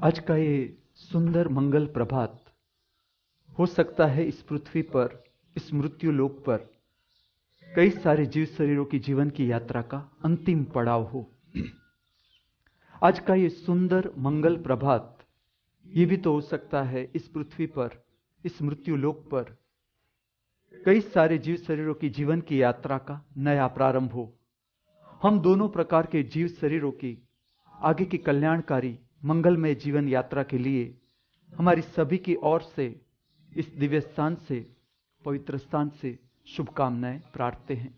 आज का ये सुंदर मंगल प्रभात हो सकता है इस पृथ्वी पर, इस मृत्यु लोक पर कई सारे जीव शरीरों की जीवन की यात्रा का अंतिम पड़ाव हो। आज का ये सुंदर मंगल प्रभात ये भी तो हो सकता है इस पृथ्वी पर, इस मृत्यु लोक पर कई सारे जीव शरीरों की जीवन की यात्रा का नया प्रारंभ हो। हम दोनों प्रकार के जीव शरीरों की आगे की कल्याणकारी मंगलमय जीवन यात्रा के लिए हमारी सभी की ओर से इस दिव्य स्थान से, पवित्र स्थान से शुभकामनाएं प्रार्थते हैं।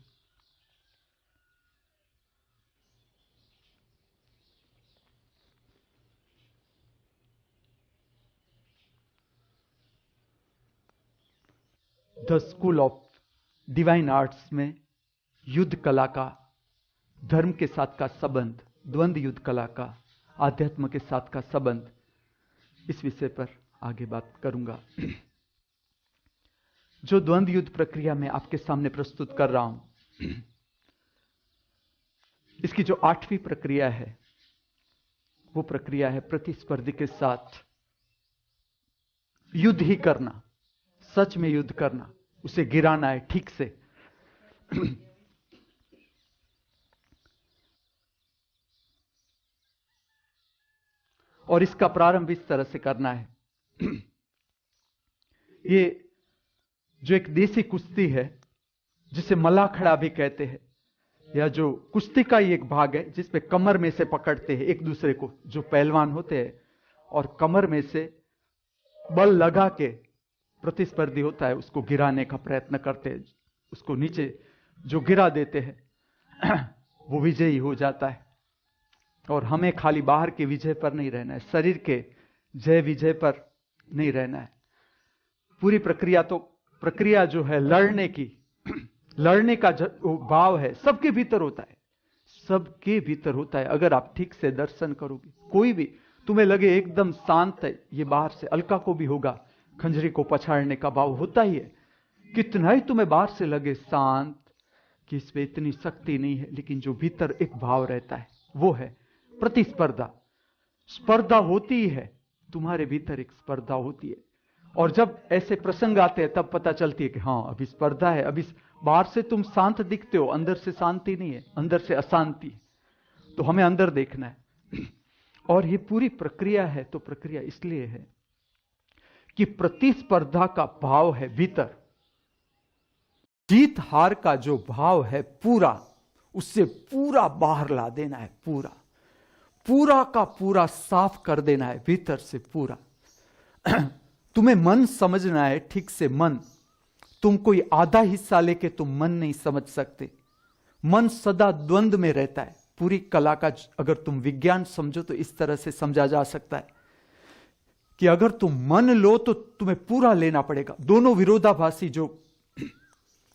The school of divine arts में युद्ध कला का धर्म के साथ का संबंध, द्वंद्व युद्ध कला का आध्यात्म के साथ का संबंध, इस विषय पर आगे बात करूंगा। जो द्वंद्व युद्ध प्रक्रिया मैं आपके सामने प्रस्तुत कर रहा हूं, इसकी जो 8वीं प्रक्रिया है वो प्रक्रिया है प्रतिस्पर्धी के साथ युद्ध ही करना, सच में युद्ध करना, उसे गिराना है ठीक से। और इसका प्रारंभ इस तरह से करना है। ये जो एक देसी कुश्ती है जिसे मलाखड़ा भी कहते हैं, या जो कुश्ती का ही एक भाग है जिसपे कमर में से पकड़ते हैं एक दूसरे को, जो पहलवान होते हैं और कमर में से बल लगा के प्रतिस्पर्धी होता है उसको गिराने का प्रयत्न करते हैं, उसको नीचे जो गिरा देते हैं वो विजयी हो जाता है। और हमें खाली बाहर के विजय पर नहीं रहना है, शरीर के जय विजय पर नहीं रहना है। पूरी प्रक्रिया जो है लड़ने की, लड़ने का जो भाव है सबके भीतर होता है, सबके भीतर होता है। अगर आप ठीक से दर्शन करोगे, कोई भी तुम्हें लगे एकदम शांत है, ये बाहर से अलका को भी होगा, खंजरी को पछाड़ने का भाव होता ही है। कितना ही तुम्हें बाहर से लगे शांत कि इस पे इतनी शक्ति नहीं है, लेकिन जो भीतर एक भाव रहता है वो है प्रतिस्पर्धा। स्पर्धा होती ही है, तुम्हारे भीतर एक स्पर्धा होती है। और जब ऐसे प्रसंग आते हैं तब पता चलती है कि हाँ अभी स्पर्धा है। अभी बाहर से तुम शांत दिखते हो, अंदर से शांति नहीं है, अंदर से अशांति है। तो हमें अंदर देखना है। और ये पूरी प्रक्रिया है तो प्रक्रिया इसलिए है कि प्रतिस्पर्धा का भाव है भीतर, जीत हार का जो भाव है पूरा, उससे पूरा बाहर ला देना है, पूरा का पूरा साफ कर देना है भीतर से पूरा। तुम्हें मन समझना है ठीक से। मन, तुम कोई आधा हिस्सा लेके तुम मन नहीं समझ सकते। मन सदा द्वंद्व में रहता है। पूरी कला का अगर तुम विज्ञान समझो तो इस तरह से समझा जा सकता है कि अगर तुम मन लो तो तुम्हें पूरा लेना पड़ेगा। दोनों विरोधाभासी जो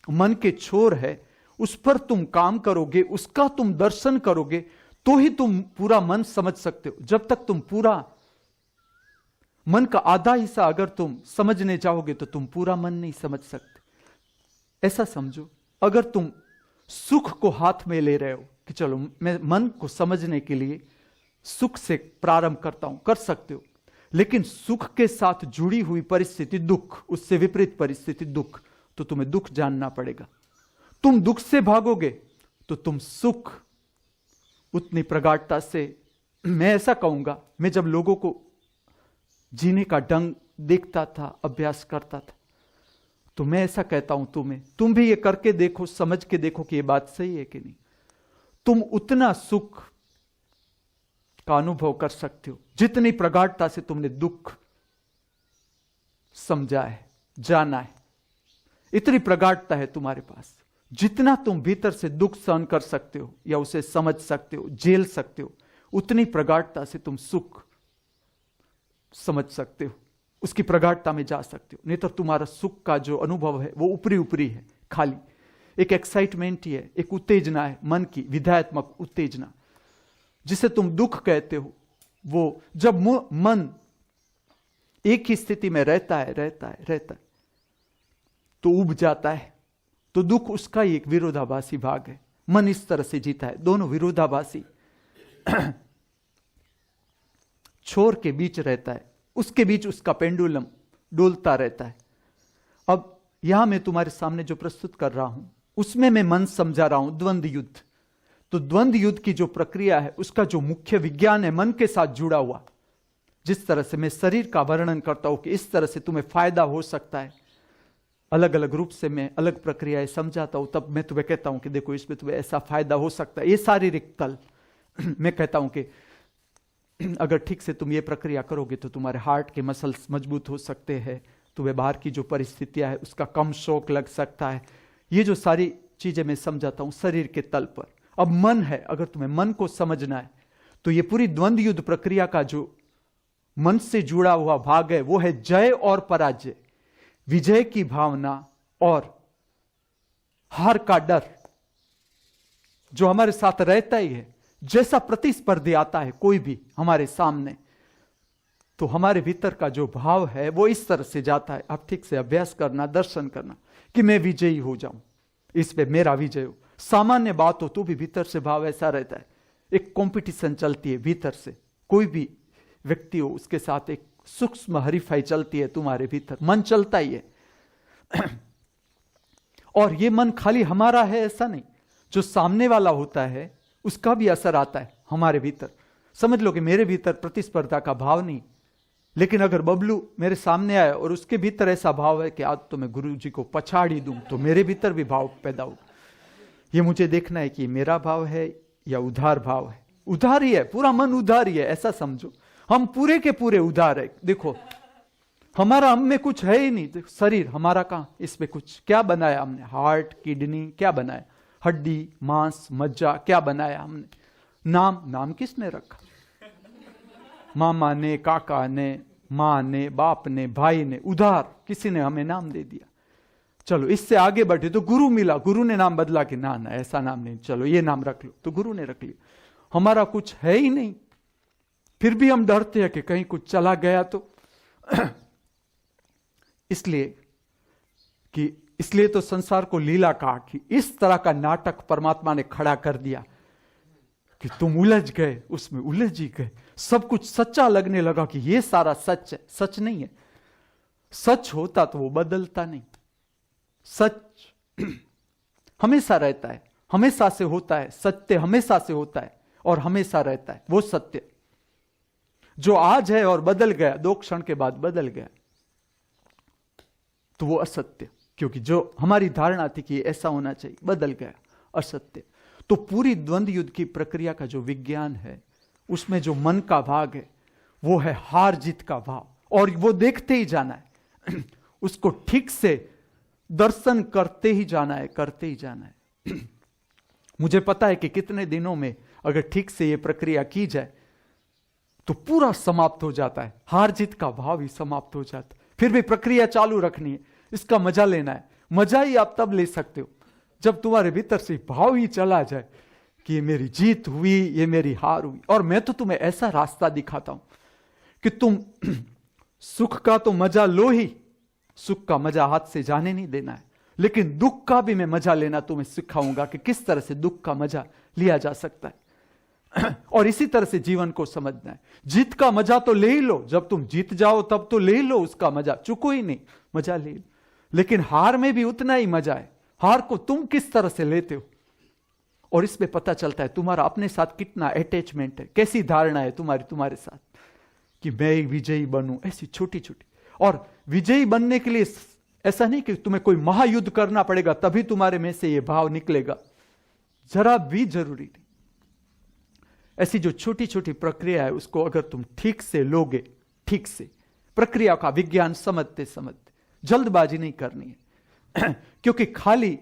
मन के छोर है उस पर तुम काम करोगे, उसका तुम दर्शन करोगे तो ही तुम पूरा मन समझ सकते हो। जब तक तुम पूरा मन का आधा हिस्सा अगर तुम समझने जाओगे तो तुम पूरा मन नहीं समझ सकते। ऐसा समझो, अगर तुम सुख को हाथ में ले रहे हो कि चलो मैं मन को समझने के लिए सुख से प्रारंभ करता हूं, कर सकते हो। लेकिन सुख के साथ जुड़ी हुई परिस्थिति दुख, उससे विपरीत परिस्थिति दुख, तो तुम्हें दुख जानना पड़ेगा। तुम दुख से भागोगे तो तुम सुख उतनी प्रगाढ़ता से, मैं ऐसा कहूंगा, मैं जब लोगों को जीने का ढंग देखता था, अभ्यास करता था, तो मैं ऐसा कहता हूं तुम्हें, तुम भी ये करके देखो, समझ के देखो कि ये बात सही है कि नहीं। तुम उतना सुख का अनुभव कर सकते हो जितनी प्रगाढ़ता से तुमने दुख समझा है, जाना है। इतनी प्रगाढ़ता है तुम्हारे पास। जितना तुम भीतर से दुख सहन कर सकते हो या उसे समझ सकते हो, झेल सकते हो, उतनी प्रगाढ़ता से तुम सुख समझ सकते हो, उसकी प्रगाढ़ता में जा सकते हो। नहीं तो तुम्हारा सुख का जो अनुभव है वो ऊपरी ऊपरी है, खाली एक एक्साइटमेंट ही है, एक उत्तेजना है, मन की विधायत्मक उत्तेजना जिसे तुम दुख कहते हो। वो जब मन एक ही स्थिति में रहता है तो उब जाता है, तो दुख उसका ही एक विरोधाभासी भाग है। मन इस तरह से जीता है, दोनों विरोधाभासी छोर के बीच रहता है, उसके बीच उसका पेंडुलम डोलता रहता है। अब यहां मैं तुम्हारे सामने जो प्रस्तुत कर रहा हूं उसमें मैं मन समझा रहा हूं द्वंद्व युद्ध। तो द्वंद्व युद्ध की जो प्रक्रिया है उसका जो मुख्य विज्ञान है मन के साथ जुड़ा हुआ, जिस तरह से मैं शरीर का वर्णन करता हूं कि इस तरह से तुम्हें फायदा हो सकता है, अलग अलग रूप से मैं अलग प्रक्रियाएं समझाता हूं, तब मैं तुम्हें कहता हूं कि देखो इसमें तुम्हें ऐसा फायदा हो सकता है। ये शारीरिक तल मैं कहता हूं कि अगर ठीक से तुम ये प्रक्रिया करोगे तो तुम्हारे हार्ट के मसल्स मजबूत हो सकते हैं, तुम्हें बाहर की जो परिस्थितियां है उसका कम शौक लग सकता है। ये जो सारी चीजें मैं समझाता हूं शरीर के तल पर। अब मन है, अगर तुम्हें मन को समझना है तो ये पूरी द्वंद्व युद्ध प्रक्रिया का जो मन से जुड़ा हुआ भाग है वो है जय और पराजय, विजय की भावना और हार का डर जो हमारे साथ रहता ही है। जैसा प्रतिस्पर्धी आता है कोई भी हमारे सामने, तो हमारे भीतर का जो भाव है वो इस तरह से जाता है। आप ठीक से अभ्यास करना, दर्शन करना कि मैं विजयी हो जाऊं, इस पे मेरा विजय हो। सामान्य बात हो तो भी भीतर से भाव ऐसा रहता है, एक कंपटीशन चलती है भीतर से, कोई भी व्यक्ति हो उसके साथ एक सूक्ष्म हरीफाई चलती है तुम्हारे भीतर, मन चलता ही है। और ये मन खाली हमारा है ऐसा नहीं, जो सामने वाला होता है उसका भी असर आता है हमारे भीतर। समझ लो कि मेरे भीतर प्रतिस्पर्धा का भाव नहीं, लेकिन अगर बबलू मेरे सामने आया और उसके भीतर ऐसा भाव है कि आज तो मैं गुरु जी को पछाड़ ही दूं, तो मेरे भीतर भी भाव पैदा हो। ये मुझे देखना है कि मेरा भाव है या उधार भाव है। उधार ही है, पूरा मन उधार ही है, ऐसा समझो। हम पूरे के पूरे उधार है। देखो हमारा हम में कुछ है ही नहीं। शरीर हमारा कहां, इसमें कुछ क्या बनाया हमने? हार्ट, किडनी क्या बनाया? हड्डी, मांस, मज्जा क्या बनाया हमने? नाम किसने रखा? मामा ने, काका ने, मां ने, बाप ने, भाई ने, उधार किसी ने हमें नाम दे दिया। चलो इससे आगे बढ़े तो गुरु मिला, गुरु ने नाम बदला कि ना ऐसा नाम नहीं, चलो ये नाम रख लो, तो गुरु ने रख लिया। हमारा कुछ है ही नहीं, फिर भी हम डरते हैं कि कहीं कुछ चला गया तो। इसलिए तो संसार को लीला कहा कि इस तरह का नाटक परमात्मा ने खड़ा कर दिया कि तुम उलझ गए, उसमें उलझ ही गए। सब कुछ सच्चा लगने लगा कि ये सारा सच है। सच नहीं है। सच होता तो वो बदलता नहीं। सच हमेशा रहता है, हमेशा से होता है। सत्य हमेशा से होता है और हमेशा रहता है। वो सत्य जो आज है और बदल गया, 2 क्षण के बाद बदल गया, तो वो असत्य, क्योंकि जो हमारी धारणा थी कि ऐसा होना चाहिए, बदल गया, असत्य। तो पूरी द्वंद्व युद्ध की प्रक्रिया का जो विज्ञान है उसमें जो मन का भाग है वो है हार जीत का भाव, और वो देखते ही जाना है। उसको ठीक से दर्शन करते ही जाना है, करते ही जाना है। मुझे पता है कि कितने दिनों में अगर ठीक से ये प्रक्रिया की जाए तो पूरा समाप्त हो जाता है, हार जीत का भाव ही समाप्त हो जाता है। फिर भी प्रक्रिया चालू रखनी है, इसका मजा लेना है। मजा ही आप तब ले सकते हो जब तुम्हारे भीतर से भाव ही चला जाए कि ये मेरी जीत हुई, ये मेरी हार हुई। और मैं तो तुम्हें ऐसा रास्ता दिखाता हूं कि तुम सुख का तो मजा लो ही, सुख का मजा हाथ से जाने नहीं देना है, लेकिन दुख का भी मैं मजा लेना तुम्हें सिखाऊंगा कि किस तरह से दुख का मजा लिया जा सकता है। और इसी तरह से जीवन को समझना है। जीत का मजा तो ले ही लो, जब तुम जीत जाओ तब तो ले ही लो उसका मजा, चुको ही नहीं, मजा ले लो। लेकिन हार में भी उतना ही मजा है। हार को तुम किस तरह से लेते हो, और इसमें पता चलता है तुम्हारा अपने साथ कितना अटैचमेंट है, कैसी धारणा है तुम्हारे साथ कि मैं विजयी बनूं, ऐसी छोटी छोटी। और विजयी बनने के लिए ऐसा नहीं कि तुम्हें कोई महायुद्ध करना पड़ेगा तभी तुम्हारे में से यह भाव निकलेगा, जरा भी जरूरी नहीं। ऐसी जो छोटी छोटी प्रक्रिया है उसको अगर तुम ठीक से लोगे, ठीक से प्रक्रिया का विज्ञान समझते समझते, जल्दबाजी नहीं करनी है। क्योंकि खाली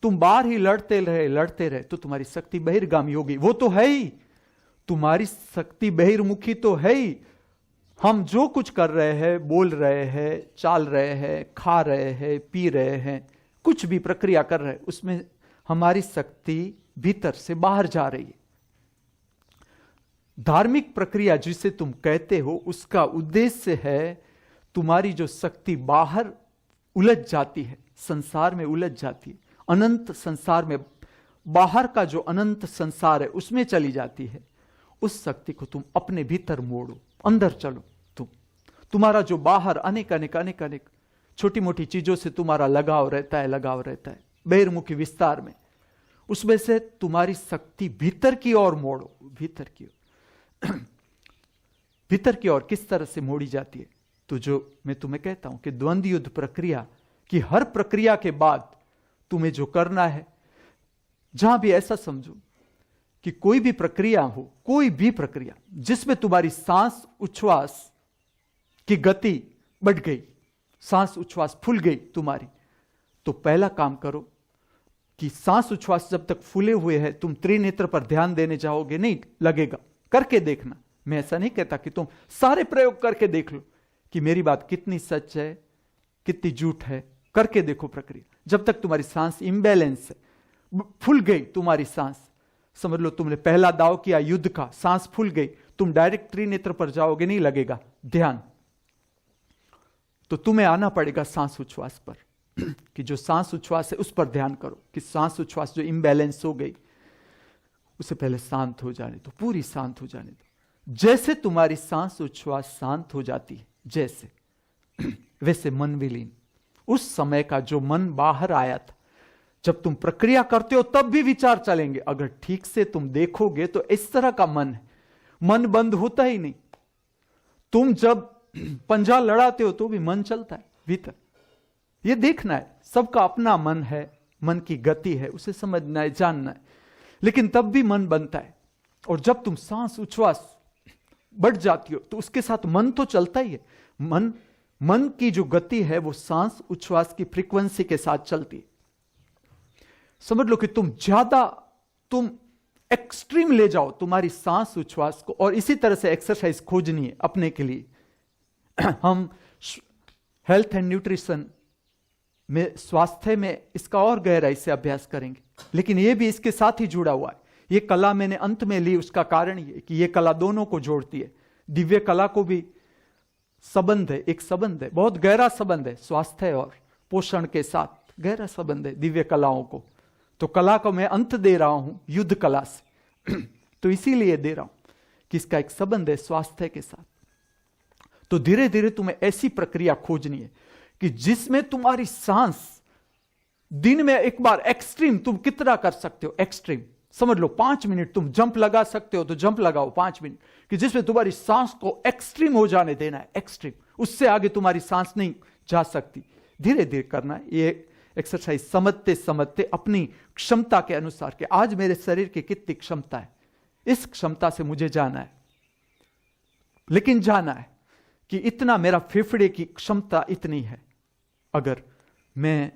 तुम बाहर ही लड़ते रहे तो तुम्हारी शक्ति बहिर्गामी होगी। वो तो है ही, तुम्हारी शक्ति बहिर्मुखी तो है ही। हम जो कुछ कर रहे हैं, बोल रहे हैं, चाल रहे हैं, खा रहे हैं, पी रहे हैं, कुछ भी प्रक्रिया कर रहे हैं, उसमें हमारी शक्ति भीतर से बाहर जा रही है। धार्मिक प्रक्रिया जिसे तुम कहते हो उसका उद्देश्य है तुम्हारी जो शक्ति बाहर उलझ जाती है, संसार में उलझ जाती है, अनंत संसार में, बाहर का जो अनंत संसार है उसमें चली जाती है, उस शक्ति को तुम अपने भीतर मोड़ो, अंदर चलो। तुम्हारा जो बाहर अनेक अनेक अनेक अनेक छोटी मोटी चीजों से तुम्हारा लगाव रहता है बहिर्मुखी विस्तार में, उसमें से तुम्हारी शक्ति भीतर की ओर मोड़ो। भीतर की ओर किस तरह से मोड़ी जाती है? तो जो मैं तुम्हें कहता हूं कि द्वंद्व युद्ध प्रक्रिया की हर प्रक्रिया के बाद तुम्हें जो करना है, जहां भी ऐसा समझो कि कोई भी प्रक्रिया हो, कोई भी प्रक्रिया जिसमें तुम्हारी सांस उच्छ्वास की गति बढ़ गई, सांस उच्छ्वास फूल गई तुम्हारी, तो पहला काम करो कि सांस उच्छ्वास जब तक फूले हुए हैं, तुम त्रिनेत्र पर ध्यान देने जाओगे नहीं लगेगा, करके देखना। मैं ऐसा नहीं कहता कि तुम सारे प्रयोग करके देख लो कि मेरी बात कितनी सच है कितनी झूठ है, करके देखो प्रक्रिया। जब तक तुम्हारी सांस इम्बैलेंस है, फूल गई तुम्हारी सांस, समझ लो तुमने पहला दाव किया युद्ध का, सांस फूल गई, तुम डायरेक्ट त्रिनेत्र पर जाओगे नहीं लगेगा ध्यान। तो तुम्हें आना पड़ेगा सांस उच्छ्वास पर कि जो सांस उच्छ्वास है उस पर ध्यान करो कि सांस उच्छ्वास जो इम्बैलेंस हो गई उसे पहले शांत हो जाने दो, पूरी शांत हो जाने दो। जैसे तुम्हारी सांस उच्छ्वास शांत हो जाती है जैसे वैसे मन विलीन। उस समय का जो मन बाहर आया था, जब तुम प्रक्रिया करते हो तब भी विचार चलेंगे, अगर ठीक से तुम देखोगे तो इस तरह का मन है, मन बंद होता ही नहीं। तुम जब पंजा लड़ाते हो तो भी मन चलता है भीतर, ये देखना है। सबका अपना मन है, मन की गति है, उसे समझना है, जानना है, लेकिन तब भी मन बनता है। और जब तुम सांस उच्छ्वास बढ़ जाती हो तो उसके साथ मन तो चलता ही है। मन की जो गति है वो सांस उच्छ्वास की फ्रीक्वेंसी के साथ चलती है। समझ लो कि तुम एक्सट्रीम ले जाओ तुम्हारी सांस उच्छ्वास को, और इसी तरह से एक्सरसाइज खोजनी है अपने के लिए। हम हेल्थ एंड न्यूट्रिशन में, स्वास्थ्य में इसका और गहराई से अभ्यास करेंगे, लेकिन यह भी इसके साथ ही जुड़ा हुआ है। यह कला मैंने अंत में ली, उसका कारण यह कि यह कला दोनों को जोड़ती है। दिव्य कला को भी संबंध है, एक संबंध है, बहुत गहरा संबंध है स्वास्थ्य और पोषण के साथ, गहरा संबंध है दिव्य कलाओं को। तो कला को मैं अंत दे रहा हूं युद्ध कला से तो इसीलिए दे रहा हूं कि इसका एक संबंध है स्वास्थ्य के साथ। तो धीरे धीरे तुम्हें ऐसी प्रक्रिया खोजनी है कि जिसमें तुम्हारी सांस दिन में एक बार एक्सट्रीम, तुम कितना कर सकते हो एक्सट्रीम, समझ लो 5 मिनट तुम जंप लगा सकते हो तो जंप लगाओ 5 मिनट, कि जिसमें तुम्हारी सांस को एक्सट्रीम हो जाने देना है, एक्सट्रीम, उससे आगे तुम्हारी सांस नहीं जा सकती। धीरे धीरे करना है ये एक्सरसाइज, समझते समझते अपनी क्षमता के अनुसार कि आज मेरे शरीर की कितनी क्षमता है, इस क्षमता से मुझे जाना है। लेकिन जाना है कि इतना मेरा फेफड़े की क्षमता इतनी है, अगर मैं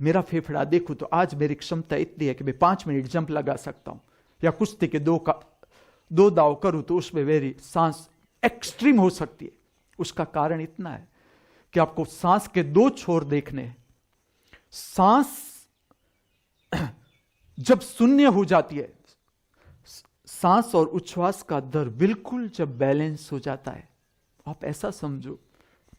मेरा फेफड़ा देखूं तो आज मेरी क्षमता इतनी है कि मैं 5 मिनट जंप लगा सकता हूं, या कुश्ती के 2 दाव करूं तो उसमें मेरी सांस एक्सट्रीम हो सकती है। उसका कारण इतना है कि आपको सांस के 2 छोर देखने हैं। सांस जब शून्य हो जाती है, सांस और उच्छ्वास का दर बिल्कुल जब बैलेंस हो जाता है, आप ऐसा समझो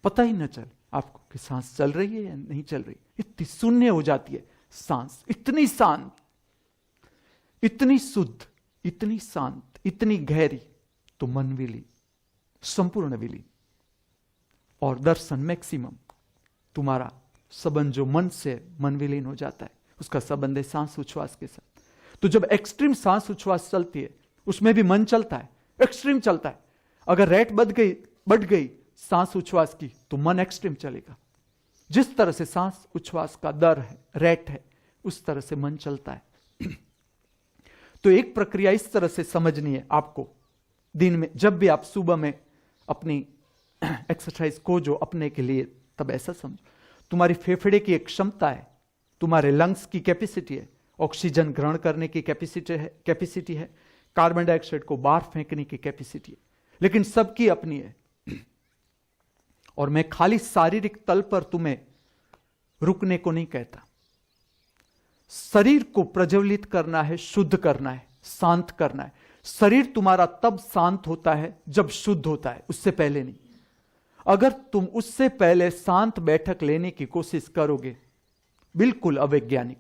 पता ही न चले आपको कि सांस चल रही है या नहीं चल रही, इतनी शून्य हो जाती है सांस, इतनी शांत, इतनी शुद्ध, इतनी शांत, इतनी गहरी। तो मन विलीन, संपूर्ण विलीन, और दर्शन मैक्सिमम। तुम्हारा संबंध जो मन से मन विलीन हो जाता है उसका संबंध है सांस उच्छ्वास के साथ। तो जब एक्सट्रीम सांस उच्छ्वास चलती है उसमें भी मन चलता है, एक्सट्रीम चलता है। अगर रेट बढ़ गई सांस उच्छ्वास की तो मन एक्सट्रीम चलेगा। जिस तरह से सांस उच्छ्वास का दर है, रेट है, उस तरह से मन चलता है। तो एक प्रक्रिया इस तरह से समझनी है आपको दिन में, जब भी आप सुबह में अपनी एक्सरसाइज खोजो अपने के लिए, तब ऐसा समझो तुम्हारी फेफड़े की एक क्षमता है, तुम्हारे लंग्स की कैपेसिटी है, ऑक्सीजन ग्रहण करने की कैपेसिटी है, कार्बन डाइऑक्साइड को बाहर फेंकने की कैपेसिटी है, लेकिन सबकी अपनी है। और मैं खाली शारीरिक तल पर तुम्हें रुकने को नहीं कहता। शरीर को प्रज्वलित करना है, शुद्ध करना है, शांत करना है। शरीर तुम्हारा तब शांत होता है जब शुद्ध होता है, उससे पहले नहीं। अगर तुम उससे पहले शांत बैठक लेने की कोशिश करोगे, बिल्कुल अवैज्ञानिक।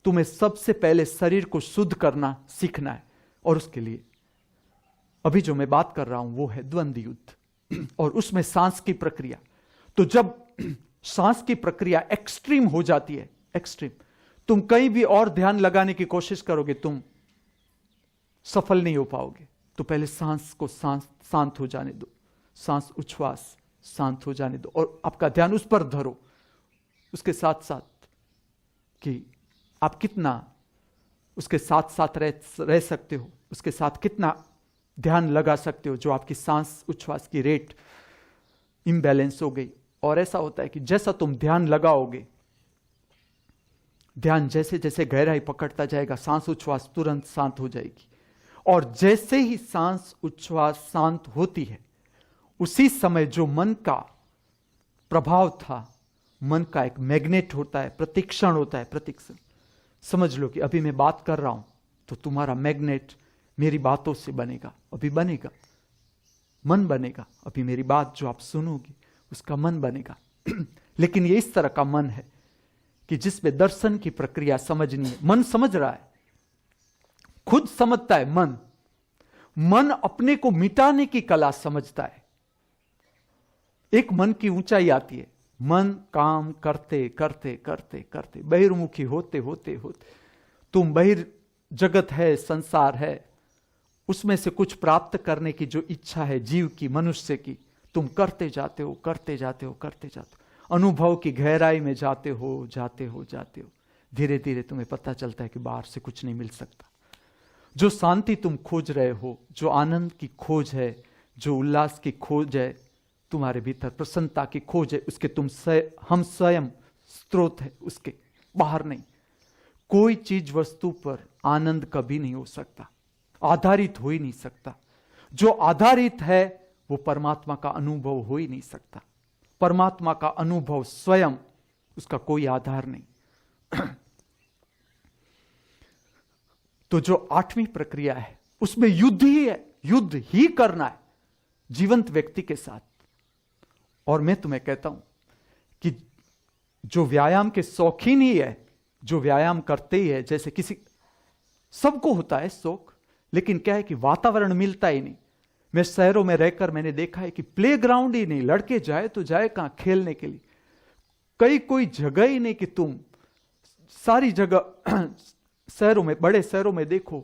तुम्हें सबसे पहले शरीर को शुद्ध करना सीखना है, और उसके लिए अभी जो मैं बात कर रहा हूं वो है द्वंद्व युद्ध और उसमें सांस की प्रक्रिया। तो जब सांस की प्रक्रिया एक्सट्रीम हो जाती है, एक्सट्रीम, तुम कहीं भी और ध्यान लगाने की कोशिश करोगे, तुम सफल नहीं हो पाओगे। तो पहले सांस को शांत हो जाने दो, सांस उच्छ्वास शांत हो जाने दो और आपका ध्यान उस पर धरो। उसके साथ साथ कि आप कितना उसके साथ साथ रह सकते हो, उसके साथ कितना ध्यान लगा सकते हो। जो आपकी सांस उच्छ्वास की रेट इम्बैलेंस हो गई, और ऐसा होता है कि जैसा तुम ध्यान लगाओगे, ध्यान जैसे जैसे गहराई पकड़ता जाएगा, सांस उच्छ्वास तुरंत शांत हो जाएगी। और जैसे ही सांस उच्छ्वास शांत होती है, उसी समय जो मन का प्रभाव था, मन का एक मैग्नेट होता है, प्रतिक्षण होता है, प्रतिक्षण। समझ लो कि अभी मैं बात कर रहा हूं तो तुम्हारा मैग्नेट मेरी बातों से बनेगा, अभी बनेगा, मन बनेगा। अभी मेरी बात जो आप सुनोगी उसका मन बनेगा। लेकिन ये इस तरह का मन है कि जिसमें दर्शन की प्रक्रिया समझनी है। मन समझ रहा है, खुद समझता है। मन अपने को मिटाने की कला समझता है। एक मन की ऊंचाई आती है, मन काम करते करते करते करते बहिर्मुखी होते होते होते तुम जगत है, संसार है, उसमें से कुछ प्राप्त करने की जो इच्छा है जीव की, मनुष्य की, तुम करते जाते हो, करते जाते हो, करते जाते हो। अनुभव की गहराई में जाते हो, जाते हो, जाते हो। धीरे धीरे तुम्हें पता चलता है कि बाहर से कुछ नहीं मिल सकता। जो शांति तुम खोज रहे हो, जो आनंद की खोज है, जो उल्लास की खोज है तुम्हारे भीतर, प्रसन्नता की खोज है, उसके हम स्वयं स्रोत है, उसके बाहर नहीं। कोई चीज वस्तु पर आनंद कभी नहीं हो सकता, आधारित हो ही नहीं सकता। जो आधारित है वो परमात्मा का अनुभव हो ही नहीं सकता। परमात्मा का अनुभव स्वयं, उसका कोई आधार नहीं। तो जो 8वीं प्रक्रिया है उसमें युद्ध ही है, युद्ध ही करना है जीवंत व्यक्ति के साथ। और मैं तुम्हें कहता हूं कि जो व्यायाम के शौकीन ही है, जो व्यायाम करते ही है, जैसे किसी, सबको होता है शौक, लेकिन क्या है कि वातावरण मिलता ही नहीं। मैं शहरों में रहकर मैंने देखा है कि प्लेग्राउंड ही नहीं, लड़के जाए तो जाए कहां खेलने के लिए, कोई जगह ही नहीं कि तुम सारी जगह शहरों में, बड़े शहरों में देखो,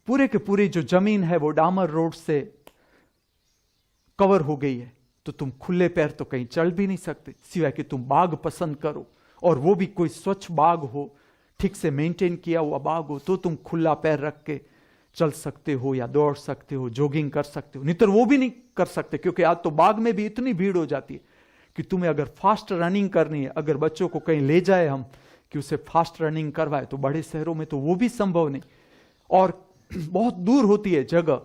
पूरे के पूरी जो जमीन है वो डामर रोड से कवर हो गई है। तो तुम खुले पैर तो कहीं चल भी नहीं सकते, सिवाय कि तुम बाग पसंद करो, और वो भी कोई स्वच्छ बाग हो, ठीक से मेंटेन किया हुआ बाग हो, तो तुम खुला पैर रख के चल सकते हो या दौड़ सकते हो, जॉगिंग कर सकते हो। नहीं तो वो भी नहीं कर सकते, क्योंकि आज तो बाग में भी इतनी भीड़ हो जाती है कि तुम्हें अगर फास्ट रनिंग करनी है, अगर बच्चों को कहीं ले जाए हम कि उसे फास्ट रनिंग करवाए, तो बड़े शहरों में तो वो भी संभव नहीं, और बहुत दूर होती है जगह,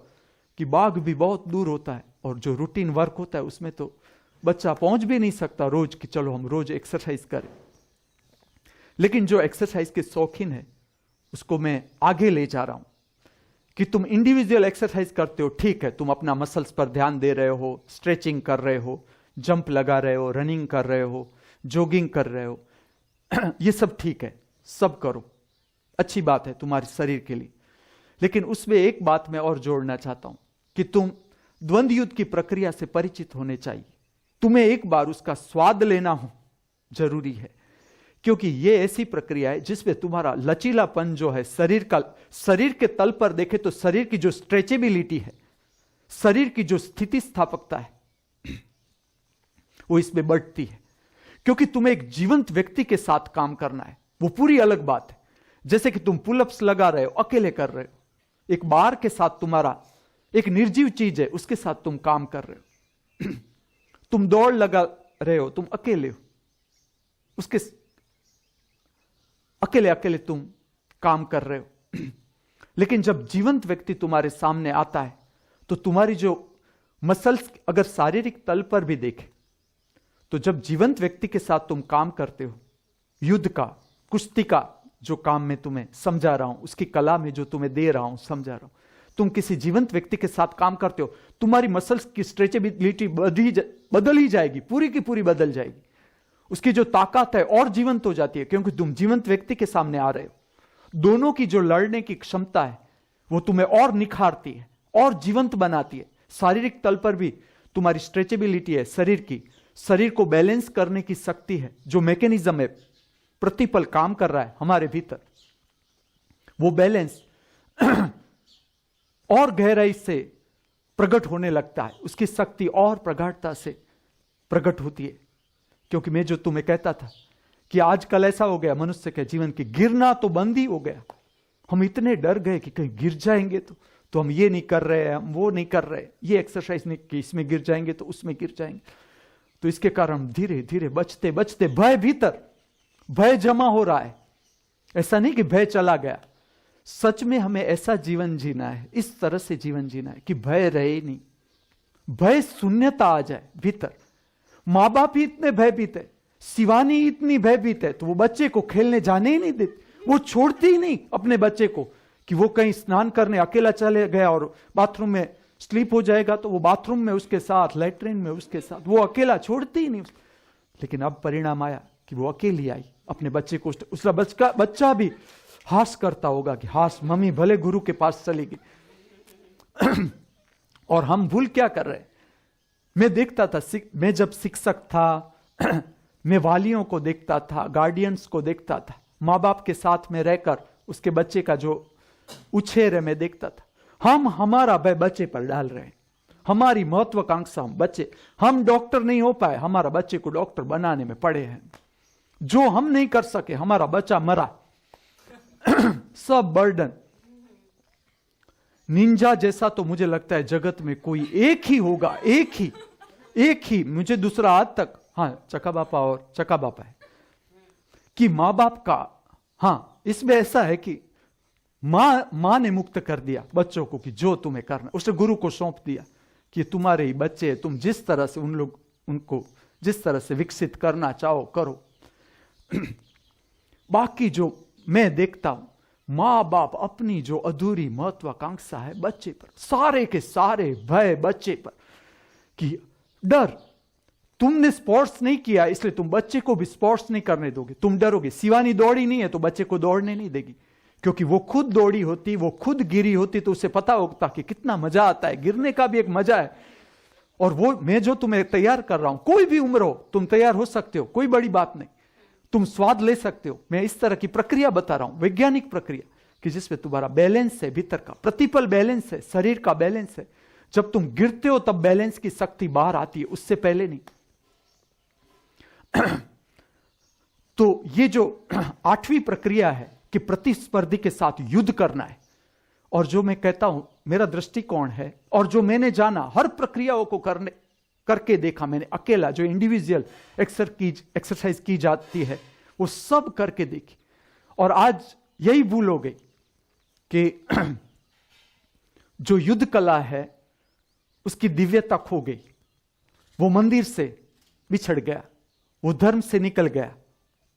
कि बाग भी बहुत दूर होता है, और जो रूटीन वर्क होता है उसमें तो बच्चा पहुंच भी नहीं सकता रोज कि चलो हम रोज एक्सरसाइज करें। लेकिन जो एक्सरसाइज के शौकीन है उसको मैं आगे ले जा रहा हूं कि तुम इंडिविजुअल एक्सरसाइज करते हो, ठीक है, तुम अपना मसल्स पर ध्यान दे रहे हो, स्ट्रेचिंग कर रहे हो, जंप लगा रहे हो, रनिंग कर रहे हो, जॉगिंग कर रहे हो, ये सब ठीक है, सब करो, अच्छी बात है तुम्हारे शरीर के लिए। लेकिन उसमें एक बात मैं और जोड़ना चाहता हूं कि तुम द्वंद्व युद्ध की प्रक्रिया से परिचित होने चाहिए। तुम्हें एक बार उसका स्वाद लेना हो जरूरी है, क्योंकि यह ऐसी प्रक्रिया है जिसमें तुम्हारा लचीलापन जो है, शरीर के तल पर देखे तो शरीर की जो स्ट्रेचेबिलिटी है, शरीर की जो स्थिति स्थापकता है, वो इसमें बढ़ती है। क्योंकि तुम्हें एक जीवंत व्यक्ति के साथ काम करना है, वो पूरी अलग बात है। जैसे कि तुम पुलअप्स लगा रहे हो, अकेले कर रहे हो, एक बार के साथ तुम्हारा एक निर्जीव चीज है, उसके साथ तुम काम कर रहे हो। तुम दौड़ लगा रहे हो, तुम अकेले हो, उसके अकेले अकेले तुम काम कर रहे हो। लेकिन जब जीवंत व्यक्ति तुम्हारे सामने आता है तो तुम्हारी जो मसल्स, अगर शारीरिक तल पर भी देखे तो जब जीवंत व्यक्ति के साथ तुम काम करते हो, युद्ध का, कुश्ती का जो काम मैं तुम्हें समझा रहा हूं, उसकी कला में जो तुम्हें दे रहा हूं, समझा रहा हूं, तुम किसी जीवंत व्यक्ति के साथ काम करते हो, तुम्हारी मसल्स की स्ट्रेचेबिलिटी बदल ही जाएगी, पूरी की पूरी बदल जाएगी। उसकी जो ताकत है और जीवंत हो जाती है, क्योंकि तुम जीवंत व्यक्ति के सामने आ रहे हो। दोनों की जो लड़ने की क्षमता है वो तुम्हें और निखारती है, और जीवंत बनाती है। शारीरिक तल पर भी तुम्हारी स्ट्रेचेबिलिटी है शरीर की, शरीर को बैलेंस करने की शक्ति है, जो मैकेनिज्म है प्रतिपल काम कर रहा है हमारे भीतर, वो बैलेंस और गहराई से प्रकट होने लगता है, उसकी शक्ति और प्रगाढ़ता से प्रकट होती है। क्योंकि मैं जो तुम्हें कहता था कि आजकल ऐसा हो गया मनुष्य के जीवन की, गिरना तो बंद ही हो गया। हम इतने डर गए कि कहीं गिर जाएंगे तो हम ये नहीं कर रहे, हम वो नहीं कर रहे, ये एक्सरसाइज नहीं की, इसमें गिर जाएंगे तो उसमें गिर जाएंगे। तो इसके कारण धीरे धीरे बचते बचते भय, भीतर भय जमा हो रहा है। ऐसा नहीं कि भय चला गया, सच में हमें ऐसा जीवन जीना है, इस तरह से जीवन जीना है कि भय रहे ही नहीं, भय शून्यता आ जाए भीतर। मां बाप ही इतने भयभीत है, शिवानी इतनी भयभीत है, तो वो बच्चे को खेलने जाने ही नहीं देती, वो छोड़ती ही नहीं अपने बच्चे को कि वो कहीं स्नान करने अकेला चले गया और बाथरूम में स्लीप हो जाएगा तो वो बाथरूम में उसके साथ, लैट्रिन में उसके साथ, वो अकेला छोड़ती ही नहीं। लेकिन अब परिणाम आया कि वो अकेली आई अपने बच्चे को, उसका बच्चा भी हास करता होगा कि हास मम्मी भले गुरु के पास चली गई। और हम भूल क्या कर रहे हैं? मैं देखता था, मैं जब शिक्षक था मैं वालियों को देखता था, गार्डियंस को देखता था, माँ बाप के साथ में रहकर उसके बच्चे का जो उछेर है मैं देखता था। हम हमारा भय बच्चे पर डाल रहे हैं, हमारी महत्वाकांक्षा बच्चे, हम डॉक्टर नहीं हो पाए, हमारा बच्चे को डॉक्टर बनाने में पड़े हैं। जो हम नहीं कर सके, हमारा बच्चा मरा। सब बर्डन। निंजा जैसा तो मुझे लगता है जगत में कोई एक ही होगा, एक ही। मुझे दूसरा आज तक, हाँ चका बापा और चका बापा है कि माँ बाप का, हाँ इसमें ऐसा है कि माँ ने मुक्त कर दिया बच्चों को कि जो तुम्हें करना, उसने गुरु को सौंप दिया कि तुम्हारे ही बच्चे, तुम जिस तरह से उनको जिस तरह से विकसित करना चाहो करो। बाकी जो मैं देखता हूं, माँ बाप अपनी जो अधूरी महत्वाकांक्षा है बच्चे पर, सारे के सारे भय बच्चे पर कि डर, तुमने स्पोर्ट्स नहीं किया इसलिए तुम बच्चे को भी स्पोर्ट्स नहीं करने दोगे, तुम डरोगे। शिवानी दौड़ी नहीं है तो बच्चे को दौड़ने नहीं देगी, क्योंकि वो खुद दौड़ी होती, वो खुद गिरी होती तो उसे पता होता कि कितना मजा आता है, गिरने का भी एक मजा है। और वो मैं जो तुम्हें तैयार कर रहा हूं, कोई भी उम्र हो तुम तैयार हो सकते हो, कोई बड़ी बात नहीं, तुम स्वाद ले सकते हो। मैं इस तरह की प्रक्रिया बता रहा हूं, वैज्ञानिक प्रक्रिया, कि जिसमें तुम्हारा बैलेंस है, भीतर का प्रतिपल बैलेंस है, शरीर का बैलेंस है। जब तुम गिरते हो तब बैलेंस की शक्ति बाहर आती है, उससे पहले नहीं। तो ये जो 8वीं प्रक्रिया है कि प्रतिस्पर्धी के साथ युद्ध करना है, और जो मैं कहता हूं मेरा दृष्टिकोण है, और जो मैंने जाना, हर प्रक्रियाओं को करके देखा मैंने, अकेला जो इंडिविजुअल एक्सरसाइज की जाती है वो सब करके देखी, और आज यही भूल हो गई कि जो युद्ध कला है उसकी दिव्यता खो गई, वो मंदिर से बिछड़ गया, वो धर्म से निकल गया,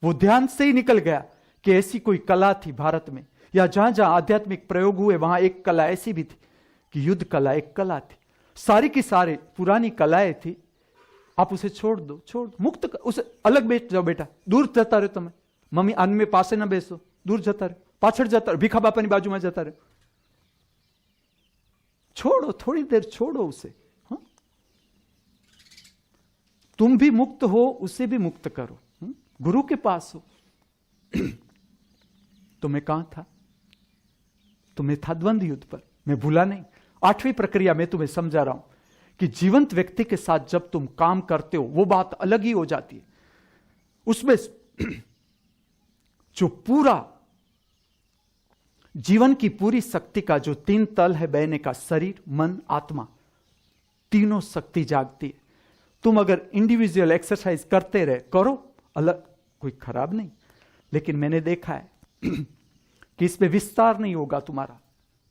वो ध्यान से ही निकल गया कि ऐसी कोई कला थी भारत में, या जहां जहां आध्यात्मिक प्रयोग हुए वहां एक कला ऐसी भी थी कि युद्ध कला एक कला थी। सारी की सारी पुरानी कलाएं थी, आप उसे छोड़ दो, मुक्त उसे अलग बैठ जाओ, बेटा दूर जता रहे, तुम्हें मम्मी अन्न में पासे ना बेसो, दूर जता रहे, पाछड़ जता रहे, भीखा बापा बाजू में जता रहे, छोड़ो, थोड़ी देर छोड़ो उसे। हाँ? तुम भी मुक्त हो, उसे भी मुक्त करो, गुरु के पास हो। तो मैं कहां था? तुम्हें था द्वंद्व युद्ध पर, मैं भूला नहीं। 8वीं प्रक्रिया में तुम्हें समझा रहा हूं कि जीवंत व्यक्ति के साथ जब तुम काम करते हो वो बात अलग ही हो जाती है। उसमें जो पूरा जीवन की पूरी शक्ति का जो 3 तल है बहने का, शरीर, मन, आत्मा, तीनों शक्ति जागती है। तुम अगर इंडिविजुअल एक्सरसाइज करते रहे, करो, अलग कोई खराब नहीं, लेकिन मैंने देखा है कि इसमें विस्तार नहीं होगा तुम्हारा,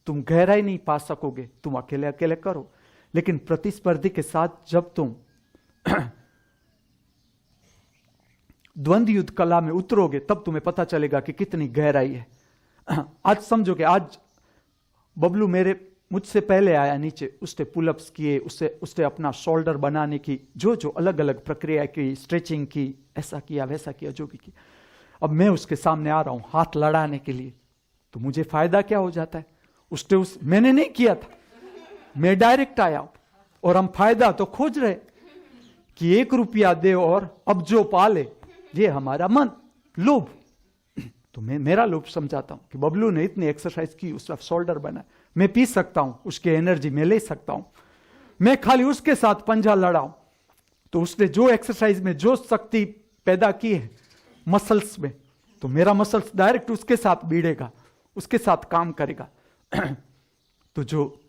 तुम गहराई नहीं पा सकोगे, तुम अकेले अकेले करो। लेकिन प्रतिस्पर्धी के साथ जब तुम द्वंद्व युद्ध कला में उतरोगे तब तुम्हें पता चलेगा कि कितनी गहराई है। आज समझोगे, आज बबलू मुझसे पहले आया नीचे, उसने पुलअप्स किए, उसने अपना शोल्डर बनाने की जो अलग अलग प्रक्रिया की, स्ट्रेचिंग की, ऐसा किया वैसा किया, जो भी किया। अब मैं उसके सामने आ रहा हूं हाथ लड़ाने के लिए, तो मुझे फायदा क्या हो जाता है? मैंने नहीं किया था, मैं डायरेक्ट आया हूं और हम फायदा तो खोज रहे कि 1 रुपया दे और अब जो पाले, ये हमारा मन, लोभ। तो मैं मेरा लोभ समझाता हूं कि बबलू ने इतनी एक्सरसाइज की, उसका शोल्डर बना, मैं पी सकता हूं, उसकी एनर्जी मैं ले सकता हूं, मैं खाली उसके साथ पंजा लड़ाऊं तो उसने जो एक्सरसाइज में जो शक्ति पैदा की है मसल्स में, तो मेरा मसल्स डायरेक्ट उसके साथ भिड़ेगा, उसके साथ काम करेगा। तो जो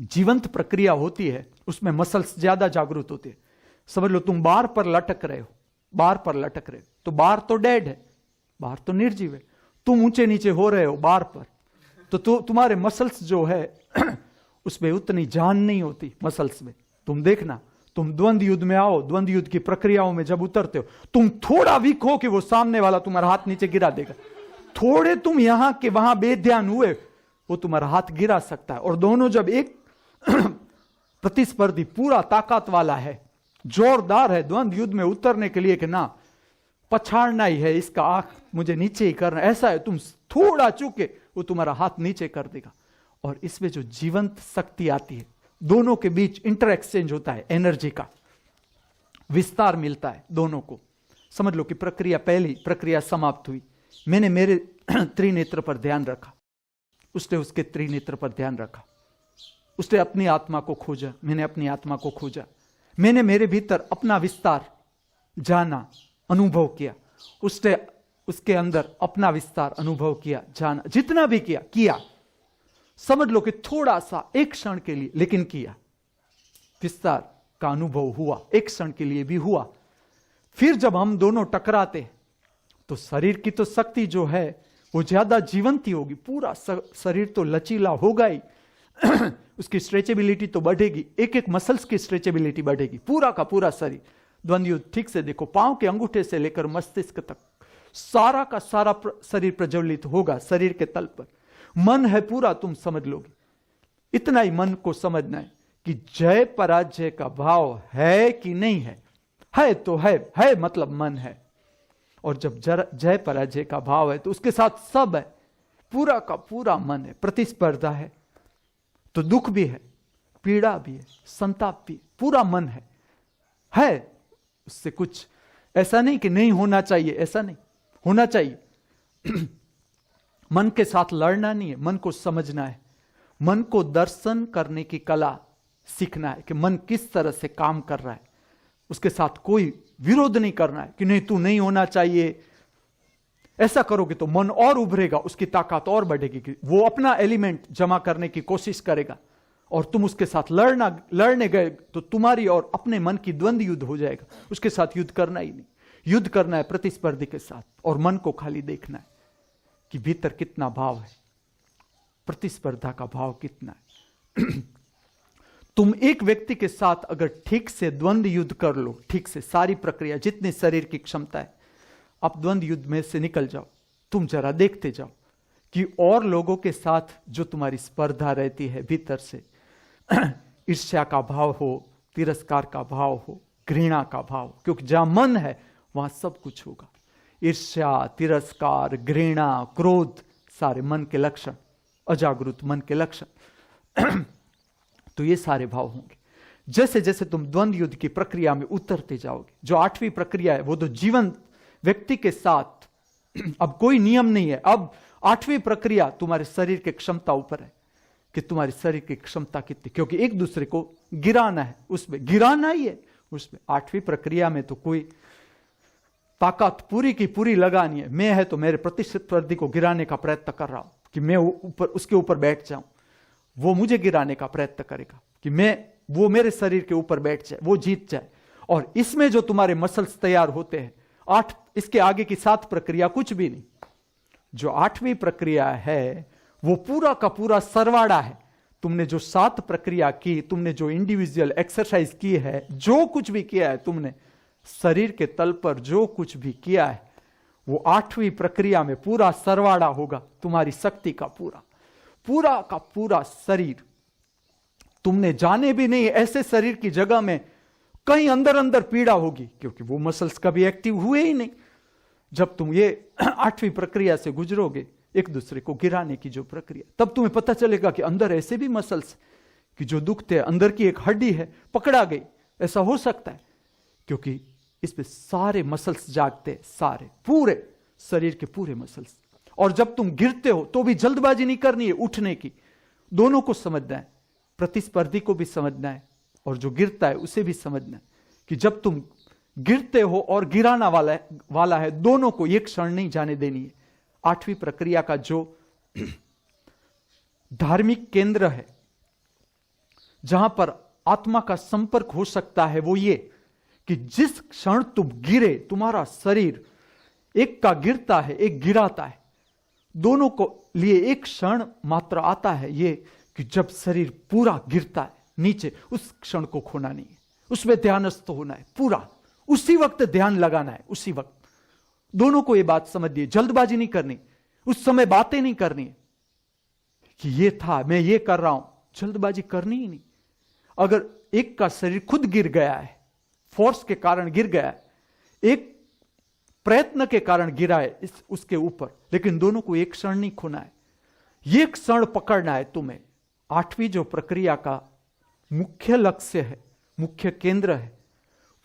जीवंत प्रक्रिया होती है उसमें मसल्स ज्यादा जागरूक होते हैं। समझ लो तुम बार पर लटक रहे हो, बार पर लटक रहे हो, तो बार तो डेड है, बार तो निर्जीव है। तुम ऊंचे नीचे हो रहे हो बार पर, तो तुम्हारे मसल्स जो है उसमें उतनी जान नहीं होती मसल्स में। तुम देखना, तुम द्वंद्व युद्ध में आओ, द्वंद्व युद्ध की प्रक्रियाओं में जब उतरते हो, तुम थोड़ा वीक हो कि वो सामने वाला तुम्हारा हाथ नीचे गिरा देगा, थोड़े तुम यहां के वहां बेध्यान हुए, वो तुम्हारा हाथ गिरा सकता है। और दोनों जब एक प्रतिस्पर्धी पूरा ताकत वाला है, जोरदार है द्वंद्व युद्ध में उतरने के लिए कि ना पछाड़ना ही है, इसका आंख मुझे नीचे ही करना, ऐसा है, तुम थोड़ा चूके वो तुम्हारा हाथ नीचे कर देगा। और इसमें जो जीवंत शक्ति आती है, दोनों के बीच इंटर एक्सचेंज होता है, एनर्जी का विस्तार मिलता है दोनों को। समझ लो कि प्रक्रिया, पहली प्रक्रिया समाप्त हुई, मैंने मेरे त्रिनेत्र पर ध्यान रखा, उसने उसके त्रिनेत्र पर ध्यान रखा, उसने अपनी आत्मा को खोजा, मैंने अपनी आत्मा को खोजा, मैंने मेरे भीतर अपना विस्तार जाना, अनुभव किया, उसने उसके अंदर अपना विस्तार अनुभव किया, जाना, जितना भी किया। समझ लो कि थोड़ा सा एक क्षण के लिए, लेकिन किया, विस्तार का अनुभव हुआ, एक क्षण के लिए भी हुआ। फिर जब हम दोनों टकराते तो शरीर की तो शक्ति जो है वो ज्यादा जीवंत ही होगी, पूरा शरीर तो लचीला होगा ही उसकी स्ट्रेचेबिलिटी तो बढ़ेगी, एक एक मसल्स की स्ट्रेचेबिलिटी बढ़ेगी, पूरा का पूरा शरीर। द्वंद्व युद्ध ठीक से देखो, पांव के अंगूठे से लेकर मस्तिष्क तक सारा का सारा शरीर प्रज्वलित होगा शरीर के तल पर। मन है पूरा, तुम समझ लोगे। इतना ही मन को समझना है कि जय पराजय का भाव है कि नहीं है, है तो है मतलब मन है। और जब जय पराजय का भाव है तो उसके साथ सब है, पूरा का पूरा मन है। प्रतिस्पर्धा है तो दुख भी है, पीड़ा भी है, संताप भी, पूरा मन है। उससे कुछ ऐसा नहीं कि नहीं होना चाहिए, ऐसा नहीं, होना चाहिए। मन के साथ लड़ना नहीं है, मन को समझना है, मन को दर्शन करने की कला सीखना है कि मन किस तरह से काम कर रहा है, उसके साथ कोई विरोध नहीं करना है कि नहीं तू नहीं होना चाहिए। ऐसा करोगे तो मन और उभरेगा, उसकी ताकत और बढ़ेगी कि वो अपना एलिमेंट जमा करने की कोशिश करेगा और तुम उसके साथ लड़ने गए तो तुम्हारी और अपने मन की द्वंद्व युद्ध हो जाएगा। उसके साथ युद्ध करना ही नहीं, युद्ध करना है प्रतिस्पर्धी के साथ, और मन को खाली देखना है कि भीतर कितना भाव है, प्रतिस्पर्धा का भाव कितना है। तुम एक व्यक्ति के साथ अगर ठीक से द्वंद्व युद्ध कर लो, ठीक से सारी प्रक्रिया, जितनी शरीर की क्षमता है, आप द्वंद्व युद्ध में से निकल जाओ, तुम जरा देखते जाओ कि और लोगों के साथ जो तुम्हारी स्पर्धा रहती है भीतर से, ईर्ष्या का भाव हो, तिरस्कार का भाव हो, घृणा का भाव, क्योंकि जहां मन है वहां सब कुछ होगा। ईर्ष्या, तिरस्कार, घृणा, क्रोध, सारे मन के लक्षण, अजागरूक मन के लक्षण। तो ये सारे भाव होंगे। जैसे जैसे तुम द्वंद्व युद्ध की प्रक्रिया में उतरते जाओगे, जो 8वीं प्रक्रिया है वो तो जीवन व्यक्ति के साथ, अब कोई नियम नहीं है। अब 8वीं प्रक्रिया तुम्हारे शरीर की क्षमता ऊपर है कि तुम्हारी शरीर की क्षमता कितनी, क्योंकि एक दूसरे को गिराना है, उसमें गिराना ही है। उसमें 8वीं प्रक्रिया में तो कोई ताकत पूरी की पूरी लगानी है। मैं है तो मेरे प्रतिस्पर्धी को गिराने का प्रयत्न कर रहा हूं कि मैं ऊपर, उसके ऊपर बैठ जाऊं, वो मुझे गिराने का प्रयत्न करेगा कि वो मेरे शरीर के ऊपर बैठ जाए, वो जीत जाए। और इसमें जो तुम्हारे मसल्स तैयार होते हैं, इसके आगे की 7 प्रक्रिया कुछ भी नहीं। जो 8वीं प्रक्रिया है वो पूरा का पूरा सरवाड़ा है। तुमने जो 7 प्रक्रिया की, तुमने जो इंडिविजुअल एक्सरसाइज की है, जो कुछ भी किया है तुमने शरीर के तल पर, जो कुछ भी किया है वो 8वीं प्रक्रिया में पूरा सरवाड़ा होगा। तुम्हारी शक्ति का पूरा का पूरा शरीर तुमने जाने भी नहीं, ऐसे शरीर की जगह में कहीं अंदर अंदर पीड़ा होगी, क्योंकि वो मसल्स कभी एक्टिव हुए ही नहीं। जब तुम ये 8वीं प्रक्रिया से गुजरोगे, एक दूसरे को गिराने की जो प्रक्रिया, तब तुम्हें पता चलेगा कि अंदर ऐसे भी मसल्स कि जो दुखते हैं, अंदर की एक हड्डी है पकड़ा गई, ऐसा हो सकता है क्योंकि इस पे सारे मसल्स जागते हैं, सारे पूरे शरीर के पूरे मसल्स। और जब तुम गिरते हो तो भी जल्दबाजी नहीं करनी है उठने की, दोनों को समझना है, प्रतिस्पर्धी को भी समझना है और जो गिरता है उसे भी समझना है कि जब तुम गिरते हो और गिराना वाला है, दोनों को एक क्षण नहीं जाने देनी है। 8वीं प्रक्रिया का जो धार्मिक केंद्र है जहां पर आत्मा का संपर्क हो सकता है वो ये कि जिस क्षण तुम गिरे, तुम्हारा शरीर एक का गिरता है, एक गिराता है, दोनों को लिए एक क्षण मात्र आता है ये कि जब शरीर पूरा गिरता है नीचे, उस क्षण को खोना नहीं है, उसमें ध्यानस्थ होना है, पूरा उसी वक्त ध्यान लगाना है, उसी वक्त। दोनों को ये बात समझिए, जल्दबाजी नहीं करनी, उस समय बातें नहीं करनी कि ये था, मैं ये कर रहा हूं, जल्दबाजी करनी ही नहीं। अगर एक का शरीर खुद गिर गया है, फोर्स के कारण गिर गया है, एक प्रयत्न के कारण गिरा है उसके ऊपर, लेकिन दोनों को एक क्षण नहीं खोना है, ये क्षण पकड़ना है तुम्हें। 8वीं जो प्रक्रिया का मुख्य लक्ष्य है, मुख्य केंद्र है,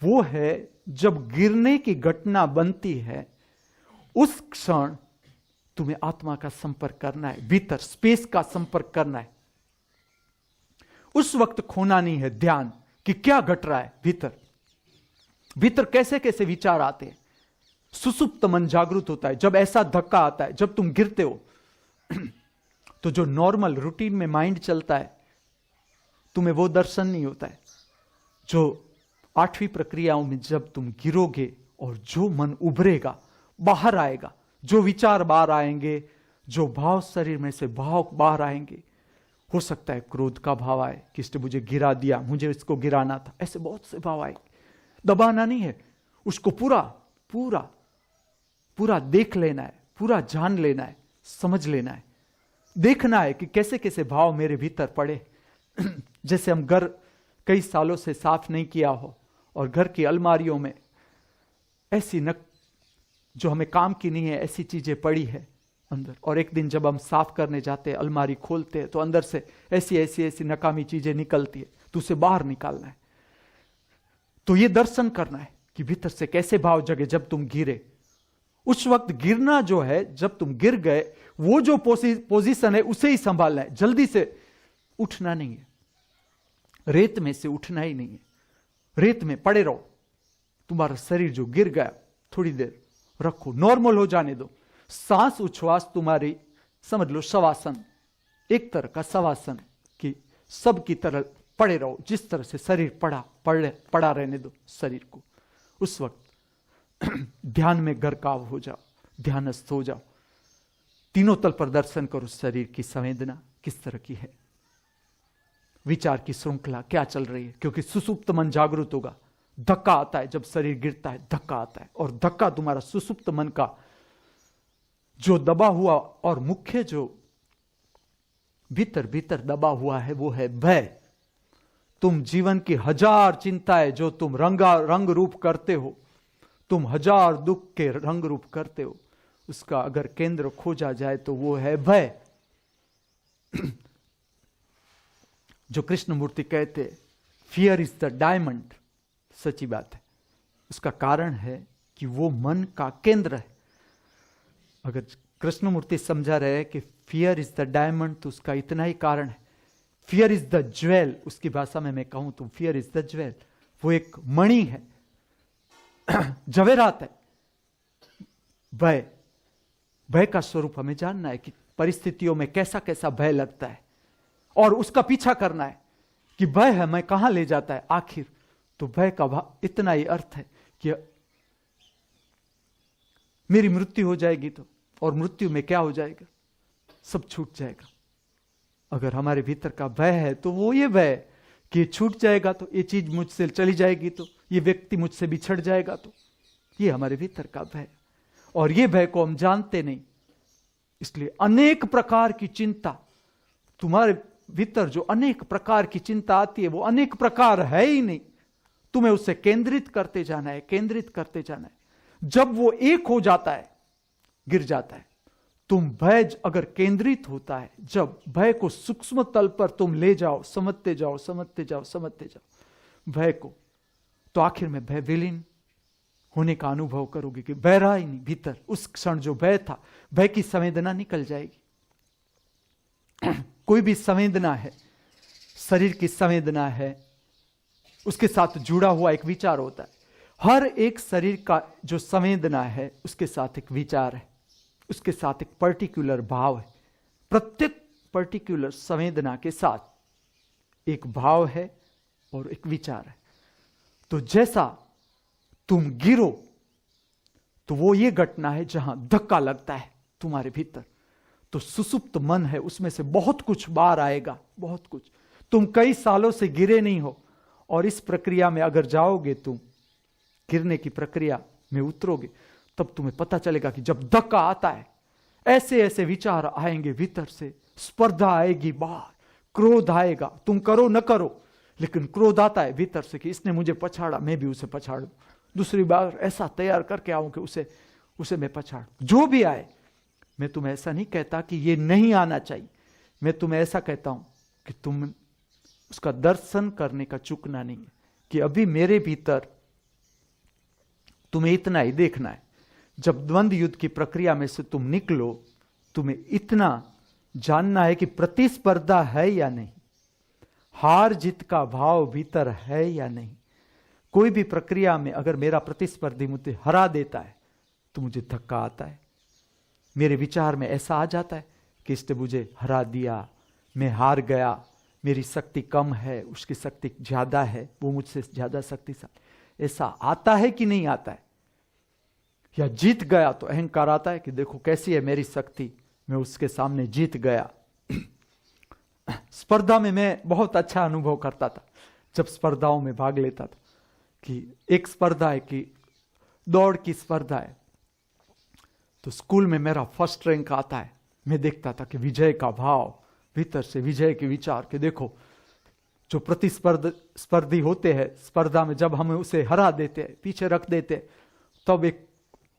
वो है जब गिरने की घटना बनती है उस क्षण तुम्हें आत्मा का संपर्क करना है, भीतर स्पेस का संपर्क करना है। उस वक्त खोना नहीं है ध्यान कि क्या घट रहा है भीतर, भीतर कैसे कैसे विचार आते हैं। सुसुप्त मन जागृत होता है जब ऐसा धक्का आता है, जब तुम गिरते हो तो जो नॉर्मल रूटीन में माइंड चलता है तुम्हें वो दर्शन नहीं होता है। जो 8वीं प्रक्रियाओं में जब तुम गिरोगे और जो मन उभरेगा, बाहर आएगा, जो विचार बाहर आएंगे, जो भाव शरीर में से भाव बाहर आएंगे, हो सकता है क्रोध का भाव आए कि इसने मुझे गिरा दिया, मुझे इसको गिराना था, ऐसे बहुत से भाव आए। दबाना नहीं है, उसको पूरा पूरा पूरा देख लेना है, पूरा जान लेना है, समझ लेना है, देखना है कि कैसे कैसे भाव मेरे भीतर पड़े। जैसे हम घर कई सालों से साफ नहीं किया हो और घर की अलमारियों में ऐसी जो हमें काम की नहीं है ऐसी चीजें पड़ी है अंदर, और एक दिन जब हम साफ करने जाते हैं, अलमारी खोलते हैं तो अंदर से ऐसी ऐसी ऐसी नकामी चीजें निकलती है, तो उसे बाहर निकालना है। तो ये दर्शन करना है कि भीतर से कैसे भाव जगे जब तुम गिरे। उस वक्त गिरना जो है, जब तुम गिर गए, वो जो पोजीशन है उसे ही संभालना है, जल्दी से उठना नहीं है, रेत में से उठना ही नहीं है, रेत में पड़े रहो। तुम्हारा शरीर जो गिर गया थोड़ी देर रखो, नॉर्मल हो जाने दो। सांस उच्छ्वास तुम्हारी समझ लो शवासन, एक तरह का शवासन कि सब की तरह पड़े रहो, जिस तरह से शरीर पड़ा रहने दो शरीर को। उस वक्त ध्यान में गरकाव हो जाओ, ध्यानस्थ हो जाओ, तीनों तल पर दर्शन करो, शरीर की संवेदना किस तरह की है, विचार की श्रृंखला क्या चल रही है, क्योंकि सुसुप्त मन जागृत होगा। धक्का आता है, जब शरीर गिरता है धक्का आता है, और धक्का तुम्हारा सुसुप्त मन का जो दबा हुआ और मुख्य जो भीतर भीतर दबा हुआ है वो है भय। तुम जीवन की 1000 चिंताएं जो तुम रंग रूप करते हो, तुम 1000 दुख के रंग रूप करते हो, उसका अगर केंद्र खोजा जाए तो वो है भय। जो कृष्णमूर्ति कहते फियर इज द डायमंड, सच्ची बात है। उसका कारण है कि वो मन का केंद्र है। अगर कृष्णमूर्ति समझा रहे कि फियर इज द डायमंड, तो उसका इतना ही कारण है। फियर इज द ज्वेल, उसकी भाषा में मैं कहूं तो फियर इज द ज्वेल, वो एक मणि है, जवेरात है। भय का स्वरूप हमें जानना है कि परिस्थितियों में कैसा कैसा भय लगता है और उसका पीछा करना है कि भय है मैं कहां ले जाता है आखिर। तो भय का इतना ही अर्थ है कि मेरी मृत्यु हो जाएगी तो, और मृत्यु में क्या हो जाएगा, सब छूट जाएगा। अगर हमारे भीतर का भय है तो वो ये भय कि ये छूट जाएगा तो, ये चीज मुझसे चली जाएगी तो, ये व्यक्ति मुझसे बिछड़ जाएगा तो, ये हमारे भीतर का भय। और ये भय को हम जानते नहीं, इसलिए अनेक प्रकार की चिंता तुम्हारे भीतर, जो अनेक प्रकार की चिंता आती है वो अनेक प्रकार है ही नहीं, तुम्हें उसे केंद्रित करते जाना है, केंद्रित करते जाना है। जब वो एक हो जाता है, गिर जाता है, तुम भय अगर केंद्रित होता है, जब भय को सूक्ष्म तल पर तुम ले जाओ, समझते जाओ समझते जाओ समझते जाओ भय को, तो आखिर में भय विलीन होने का अनुभव करोगे कि बह रहा ही नहीं भीतर। उस क्षण जो भय था, भय की संवेदना निकल जाएगी। कोई भी संवेदना है, शरीर की संवेदना है, उसके साथ जुड़ा हुआ एक विचार होता है। हर एक शरीर का जो संवेदना है उसके साथ एक विचार है, उसके साथ एक पर्टिकुलर भाव है। प्रत्येक पर्टिकुलर संवेदना के साथ एक भाव है और एक विचार है। तो जैसा तुम गिरो तो वो ये घटना है जहां धक्का लगता है तुम्हारे भीतर, तो सुसुप्त मन है, उसमें से बहुत कुछ बाहर आएगा, बहुत कुछ। तुम कई सालों से गिरे नहीं हो और इस प्रक्रिया में अगर जाओगे, तुम गिरने की प्रक्रिया में उतरोगे, तब तुम्हें पता चलेगा कि जब धक्का आता है ऐसे ऐसे विचार आएंगे भीतर से, स्पर्धा आएगी बाहर, क्रोध आएगा, तुम करो न करो लेकिन क्रोध आता है भीतर से कि इसने मुझे पछाड़ा, मैं भी उसे पछाड़ूं, दूसरी बार ऐसा तैयार करके आऊं कि उसे मैं पछाड़ूं। जो भी आए, मैं तुम्हें ऐसा नहीं कहता कि ये नहीं आना चाहिए, मैं तुम्हें ऐसा कहता हूं कि तुम उसका दर्शन करने का चूकना नहीं है कि अभी मेरे भीतर तुम्हें इतना ही देखना है। जब द्वंद्व युद्ध की प्रक्रिया में से तुम निकलो, तुम्हें इतना जानना है कि प्रतिस्पर्धा है या नहीं, हार जीत का भाव भीतर है या नहीं। कोई भी प्रक्रिया में अगर मेरा प्रतिस्पर्धी मुझे हरा देता है तो मुझे धक्का आता है, मेरे विचार में ऐसा आ जाता है कि इसने मुझे हरा दिया, मैं हार गया, मेरी शक्ति कम है, उसकी शक्ति ज्यादा है, वो मुझसे ज्यादा शक्तिशाली। ऐसा आता है कि नहीं आता है? या जीत गया तो अहंकार आता है कि देखो कैसी है मेरी शक्ति, मैं उसके सामने जीत गया। स्पर्धा में मैं बहुत अच्छा अनुभव करता था जब स्पर्धाओं में भाग लेता था, कि एक स्पर्धा है कि दौड़ की स्पर्धा है, तो स्कूल में मेरा फर्स्ट रैंक आता है, मैं देखता था कि विजय का भाव भीतर से, विजय के विचार के, देखो जो प्रतिस्पर्धी होते हैं स्पर्धा में, जब हमें उसे हरा देते हैं, पीछे रख देते हैं, तब एक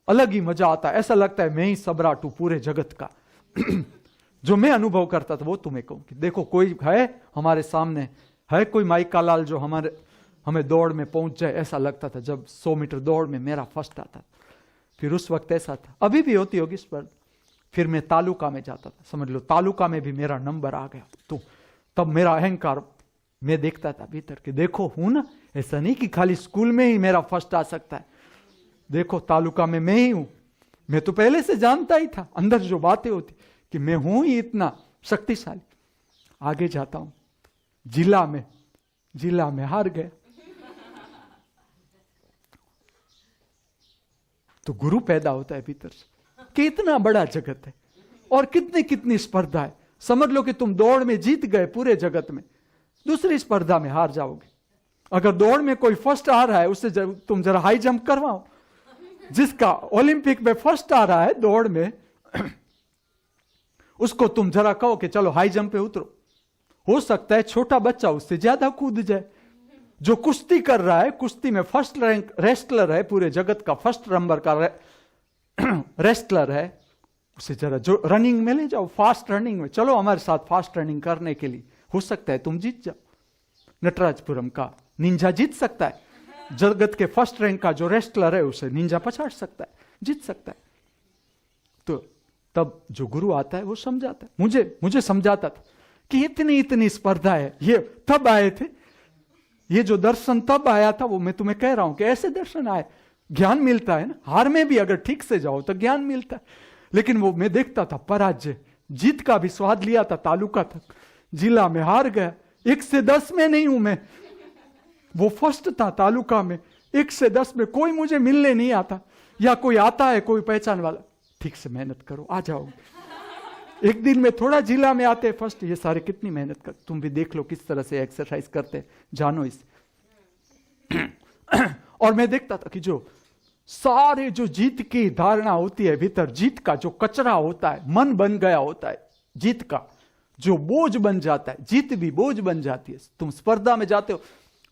अलग ही मजा आता है, ऐसा लगता है मैं ही सम्राट हूं पूरे जगत का। जो मैं अनुभव करता था वो तुम्हें कहूं कि देखो कोई है हमारे सामने, है कोई माइका लाल जो हमें दौड़ में पहुंच जाए, ऐसा लगता था जब 100 मीटर दौड़ में मेरा फर्स्ट आता। फिर उस वक्त ऐसा था, अभी भी होती होगी स्पर्धा। फिर मैं तालुका में जाता था, समझ लो तालुका में भी मेरा नंबर आ गया, तो तब मेरा अहंकार, मैं देखता था भीतर कि देखो हूं ना, ऐसा नहीं कि खाली स्कूल में ही मेरा फर्स्ट आ सकता है, देखो तालुका में मैं ही हूं। मैं तो पहले से जानता ही था, अंदर जो बातें होती कि मैं हूं ही इतना शक्तिशाली। आगे जाता हूं, जिला में हार गया, तो गुरु पैदा होता है भीतर से कि इतना बड़ा जगत है और कितनी कितनी स्पर्धा है। समझ लो कि तुम दौड़ में जीत गए पूरे जगत में, दूसरी स्पर्धा में हार जाओगे। अगर दौड़ में कोई फर्स्ट आ रहा है उससे तुम जरा हाई जंप करवाओ, जिसका ओलंपिक में फर्स्ट आ रहा है दौड़ में, उसको तुम जरा कहो कि चलो हाई जंप पे उतरो, हो सकता है छोटा बच्चा उससे ज्यादा कूद जाए। जो कुश्ती कर रहा है, कुश्ती में फर्स्ट रैंक रेस्टलर है, पूरे जगत का फर्स्ट नंबर का रेस्टलर है, उसे जरा जो रनिंग में ले जाओ, फास्ट रनिंग में, चलो हमारे साथ फास्ट रनिंग करने के लिए, हो सकता है तुम जीत जाओ। नटराजपुरम का निंजा जीत सकता है, जगत के फर्स्ट रैंक का जो रेस्टलर है उसे निंजा पछाड़ सकता है, जीत सकता है। तो तब जो गुरु आता है वो समझाता है, मुझे समझाता था कि इतनी स्पर्धा है। ये तब आए थे, ये जो दर्शन तब आया था, वो मैं तुम्हें कह रहा हूं कि ऐसे दर्शन आए, ज्ञान मिलता है ना, हार में भी अगर ठीक से जाओ तो ज्ञान मिलता है। लेकिन वो मैं देखता था पराजय, जीत का भी स्वाद लिया था, तालुका तक, जिला में हार गया, 1 से 10 में नहीं हूं मैं, वो फर्स्ट था तालुका में, 1 से 10 में कोई मुझे मिलने नहीं आता, या कोई आता है कोई पहचान वाला, ठीक से मेहनत करो आ जाओगे। एक दिन में थोड़ा जिला में आते फर्स्ट, ये सारे कितनी मेहनत कर, तुम भी देख लो किस तरह से एक्सरसाइज करते, जानो इसे। और मैं देखता था कि जो सारे जो जीत की धारणा होती है भीतर, जीत का जो कचरा होता है, मन बन गया होता है जीत का, जो बोझ बन जाता है, जीत भी बोझ बन जाती है। तुम स्पर्धा में जाते हो,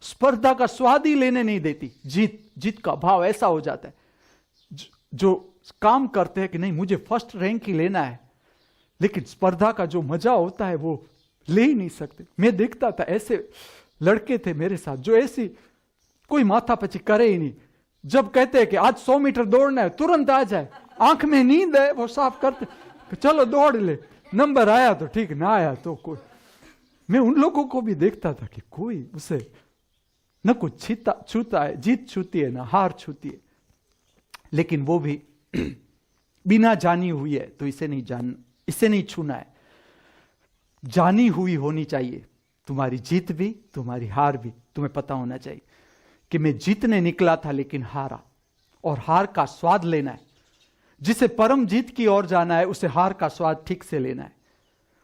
स्पर्धा का स्वाद ही लेने नहीं देती जीत का भाव ऐसा हो जाता है। जो काम करते हैं कि नहीं मुझे फर्स्ट रैंक ही लेना है, लेकिन स्पर्धा का जो मजा होता है वो ले ही नहीं सकते। मैं देखता था ऐसे लड़के थे मेरे साथ जो ऐसी कोई माथा पची करे ही नहीं। जब कहते हैं कि आज 100 मीटर दौड़ना है, तुरंत आ जाए, आंख में नींद है वो साफ करते, चलो दौड़ ले, नंबर आया तो ठीक, ना आया तो कोई। मैं उन लोगों को भी देखता था कि कोई उसे न कुछ छूता है, जीत छूती है ना हार छूती है। लेकिन वो भी बिना जानी हुई है तो इसे नहीं छूना है। जानी हुई होनी चाहिए। तुम्हारी जीत भी तुम्हारी हार भी तुम्हें पता होना चाहिए कि मैं जीतने निकला था लेकिन हारा, और हार का स्वाद लेना है। जिसे परम जीत की ओर जाना है उसे हार का स्वाद ठीक से लेना है।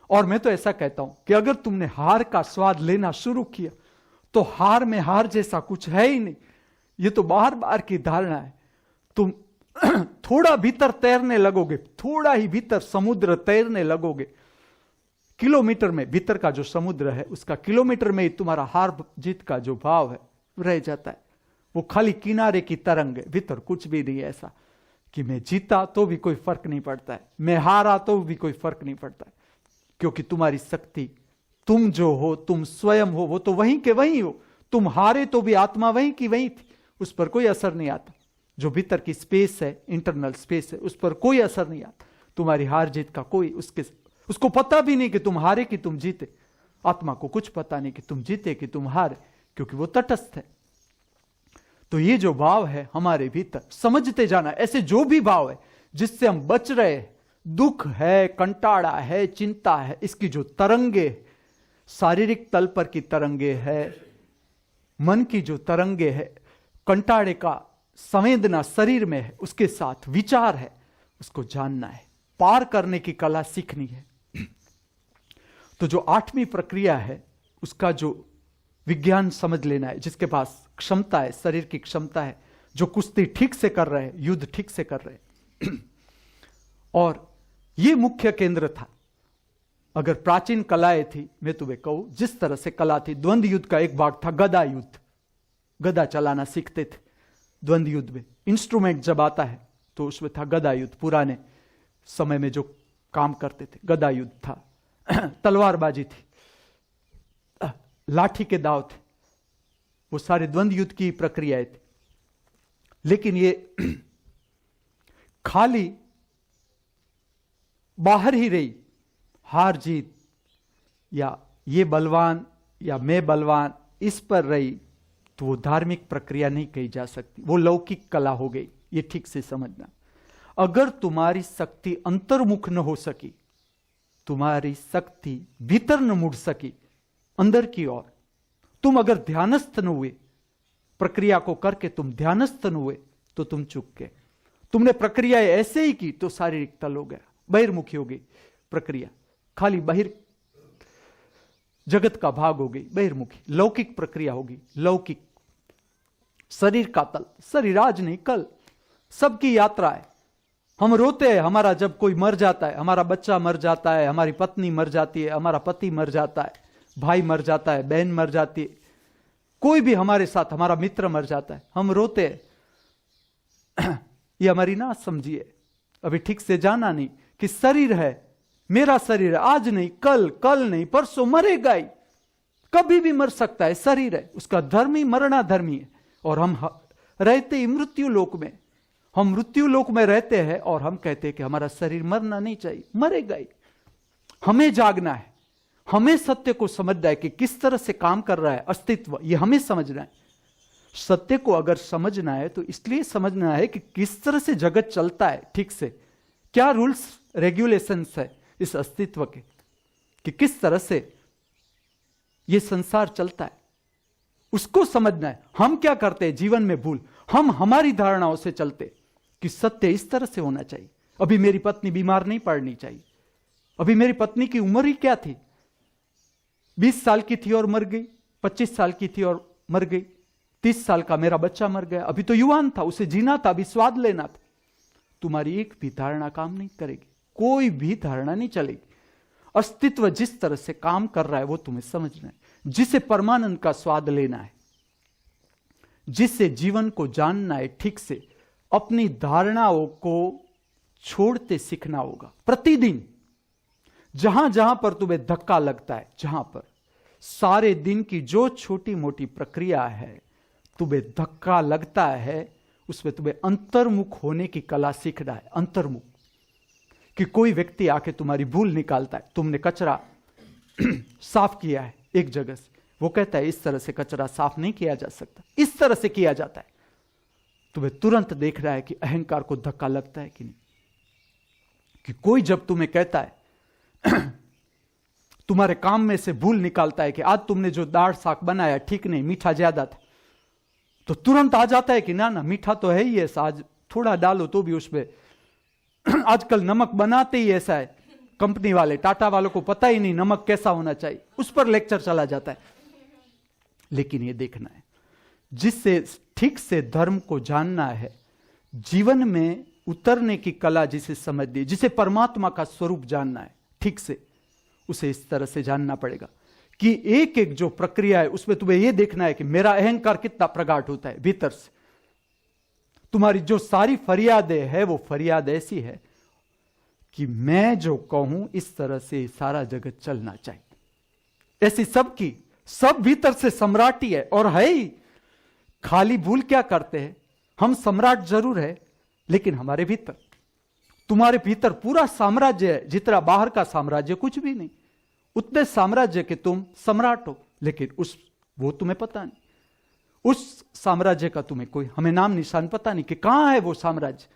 और मैं तो ऐसा कहता हूं कि अगर तुमने हार का स्वाद लेना शुरू किया तो हार में हार जैसा कुछ है ही नहीं। ये तो बार बार की धारणा है। तुम थोड़ा भीतर तैरने लगोगे, थोड़ा ही भीतर समुद्र तैरने लगोगे, किलोमीटर में भीतर का जो समुद्र है उसका किलोमीटर में ही तुम्हारा हार जीत का जो भाव है रह जाता है। वो खाली किनारे की तरंग है, भीतर कुछ भी नहीं है ऐसा कि मैं जीता तो भी कोई फर्क नहीं पड़ता है, मैं हारा तो भी कोई फर्क नहीं पड़ता है। क्योंकि तुम्हारी शक्ति, तुम जो हो, तुम स्वयं हो, वो तो वहीं के वहीं हो। तुम हारे तो भी आत्मा वहीं की वहीं थी, उस पर कोई असर नहीं आता। जो भीतर की स्पेस है, इंटरनल स्पेस है, उस पर कोई असर नहीं आता। तुम्हारी हार जीत का कोई उसको पता भी नहीं कि तुम हारे कि तुम जीते। आत्मा को कुछ पता नहीं कि तुम जीते कि तुम हारे, क्योंकि वो तटस्थ है। तो ये जो भाव है हमारे भीतर समझते जाना। ऐसे जो भी भाव है जिससे हम बच रहे हैं, दुख है, कंटाड़ा है, चिंता है, इसकी जो तरंगे, शारीरिक तल पर की तरंगे है, मन की जो तरंगे है, कंटाड़े का संवेदना शरीर में है, उसके साथ विचार है, उसको जानना है, पार करने की कला सीखनी है। तो जो 8वीं प्रक्रिया है उसका जो विज्ञान समझ लेना है। जिसके पास क्षमता है, शरीर की क्षमता है, जो कुश्ती ठीक से कर रहे हैं, युद्ध ठीक से कर रहे हैं। और ये मुख्य केंद्र था। अगर प्राचीन कलाएं थी, मैं तुम्हें कहूं जिस तरह से कला थी, द्वंद्व युद्ध का एक भाग था गदा युद्ध। गदा चलाना सीखते थे द्वंद्व युद्ध में। इंस्ट्रूमेंट जब आता है तो उसमें था गदा युद्ध। पुराने समय में जो काम करते थे गदा युद्ध था। तलवारबाजी थी, लाठी के दाव थे, वो सारे द्वंद्व युद्ध की प्रक्रियाएं थी। लेकिन ये खाली बाहर ही रही हार जीत, या ये बलवान या मैं बलवान, इस पर रही, तो वो धार्मिक प्रक्रिया नहीं कही जा सकती, वो लौकिक कला हो गई। ये ठीक से समझना। अगर तुम्हारी शक्ति अंतर्मुख न हो सकी, तुम्हारी शक्ति भीतर न मुड़ सकी अंदर की ओर, तुम अगर ध्यानस्थ न हुए, प्रक्रिया को करके तुम ध्यानस्थ न हुए, तो तुम चूक गए। तुमने प्रक्रिया ऐसे ही की तो शारीरिक तल हो गया, बहिर्मुखी हो गई प्रक्रिया, खाली बहिर जगत का भाग हो गई, बहिर्मुखी लौकिक प्रक्रिया होगी। लौकिक शरीर का तल, शरीर आज नहीं कल, सबकी यात्रा है। हम रोते हैं हमारा जब कोई मर जाता है, हमारा बच्चा मर जाता है, हमारी पत्नी मर जाती है, हमारा पति मर जाता है, भाई मर जाता है, बहन मर जाती है, कोई भी हमारे साथ, हमारा मित्र मर जाता है, हम रोते हैं। ये हमारी ना समझिए, अभी ठीक से जाना नहीं कि शरीर है, मेरा शरीर है, आज नहीं कल, कल नहीं परसों मरेगा ही, कभी भी मर सकता है, शरीर है, उसका धर्म ही मरना धर्मी है। और हम रहते ही मृत्यु लोक में, हम मृत्यु लोक में रहते हैं और हम कहते हैं कि हमारा शरीर मरना नहीं चाहिए, मरेगा ही। हमें जागना है, हमें सत्य को समझना है कि किस तरह से काम कर रहा है अस्तित्व, ये हमें समझना है। सत्य को अगर समझना है तो इसलिए समझना है कि किस तरह से जगत चलता है ठीक से, क्या रूल्स रेगुलेशंस है इस अस्तित्व के, कि किस तरह से ये संसार चलता है, उसको समझना है। हम क्या करते हैं जीवन में भूल, हम हमारी धारणाओं से चलते कि सत्य इस तरह से होना चाहिए, अभी मेरी पत्नी बीमार नहीं पड़नी चाहिए, अभी मेरी पत्नी की उम्र ही क्या थी, 20 साल की थी और मर गई, 25 साल की थी और मर गई, 30 साल का मेरा बच्चा मर गया, अभी तो युवान था, उसे जीना था, अभी स्वाद लेना था। तुम्हारी एक भी धारणा काम नहीं करेगी, कोई भी धारणा नहीं चलेगी। अस्तित्व जिस तरह से काम कर रहा है वो तुम्हें समझना है। जिसे परमानंद का स्वाद लेना है, जिससे जीवन को जानना है ठीक से, अपनी धारणाओं को छोड़ते सीखना होगा। प्रतिदिन जहां जहां पर तुम्हें धक्का लगता है, जहां पर सारे दिन की जो छोटी मोटी प्रक्रिया है तुम्हें धक्का लगता है, उसमें तुम्हें अंतर्मुख होने की कला सीखना है। अंतर्मुख, कि कोई व्यक्ति आके तुम्हारी भूल निकालता है, तुमने कचरा साफ किया है एक जगह से, वो कहता है इस तरह से कचरा साफ नहीं किया जा सकता, इस तरह से किया जाता है। तुम्हें तुरंत देख रहा है कि अहंकार को धक्का लगता है कि नहीं। कि कोई जब तुम्हें कहता है तुम्हारे काम में से भूल निकालता है कि आज तुमने जो दाल साग बनाया ठीक नहीं, मीठा ज्यादा था, तो तुरंत आ जाता है कि ना ना मीठा तो है ही ऐसा, आज थोड़ा डालो तो भी उसमें आजकल नमक बनाते ही ऐसा है, कंपनी वाले टाटा वालों को पता ही नहीं नमक कैसा होना चाहिए, उस पर लेक्चर चला जाता है। लेकिन ये देखना है, जिससे ठीक से धर्म को जानना है, जीवन में उतरने की कला जिसे समझ दी, जिसे परमात्मा का स्वरूप जानना है ठीक से, उसे इस तरह से जानना पड़ेगा कि एक एक जो प्रक्रिया है उसमें तुम्हें यह देखना है कि मेरा अहंकार कितना प्रगाढ़ होता है भीतर से। तुम्हारी जो सारी फरियादें है वो फरियाद ऐसी है कि मैं जो कहूं इस तरह से सारा जगत चलना चाहिए। ऐसी सबकी सब भीतर से सम्राटी है और है ही। खाली भूल क्या करते हैं, हम सम्राट जरूर है लेकिन हमारे भीतर, तुम्हारे भीतर पूरा साम्राज्य है, जितना बाहर का साम्राज्य कुछ भी नहीं, उतने साम्राज्य के तुम सम्राट हो, लेकिन वो तुम्हें पता नहीं, उस साम्राज्य का तुम्हें कोई हमें नाम निशान पता नहीं कि कहां है वो साम्राज्य।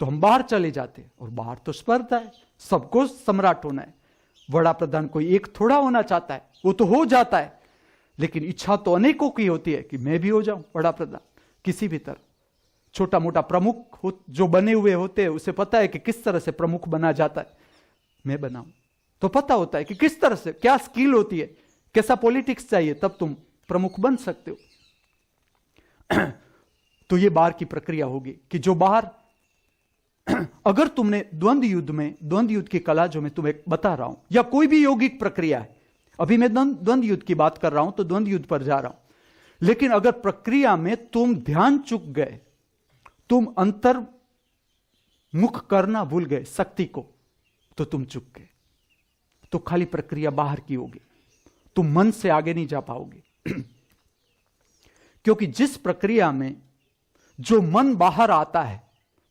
तो हम बाहर चले जाते हैं और बाहर तो स्पर्धा है, सबको सम्राट होना है। बड़ा प्रधान कोई एक थोड़ा होना चाहता है, वो तो हो जाता है, लेकिन इच्छा तो अनेकों की होती है कि मैं भी हो जाऊं बड़ा प्रधान किसी भी तरह। छोटा मोटा प्रमुख जो बने हुए होते हैं उसे पता है कि किस तरह से प्रमुख बना जाता है, मैं बनाऊं तो पता होता है कि किस तरह से क्या स्किल होती है, कैसा पॉलिटिक्स चाहिए, तब तुम प्रमुख बन सकते हो। तो ये बाहर की प्रक्रिया होगी कि जो बाहर अगर तुमने द्वंद्व युद्ध की कला जो मैं तुम्हें बता रहा हूं, या कोई भी यौगिक प्रक्रिया है, अभी मैं द्वंद्व युद्ध की बात कर रहा हूं तो द्वंद्व युद्ध पर जा रहा हूं, लेकिन अगर प्रक्रिया में तुम ध्यान चुक गए, तुम अंतर मुख करना भूल गए शक्ति को, तो तुम चुक गए। तो खाली प्रक्रिया बाहर की होगी, तुम मन से आगे नहीं जा पाओगे। क्योंकि जिस प्रक्रिया में जो मन बाहर आता है,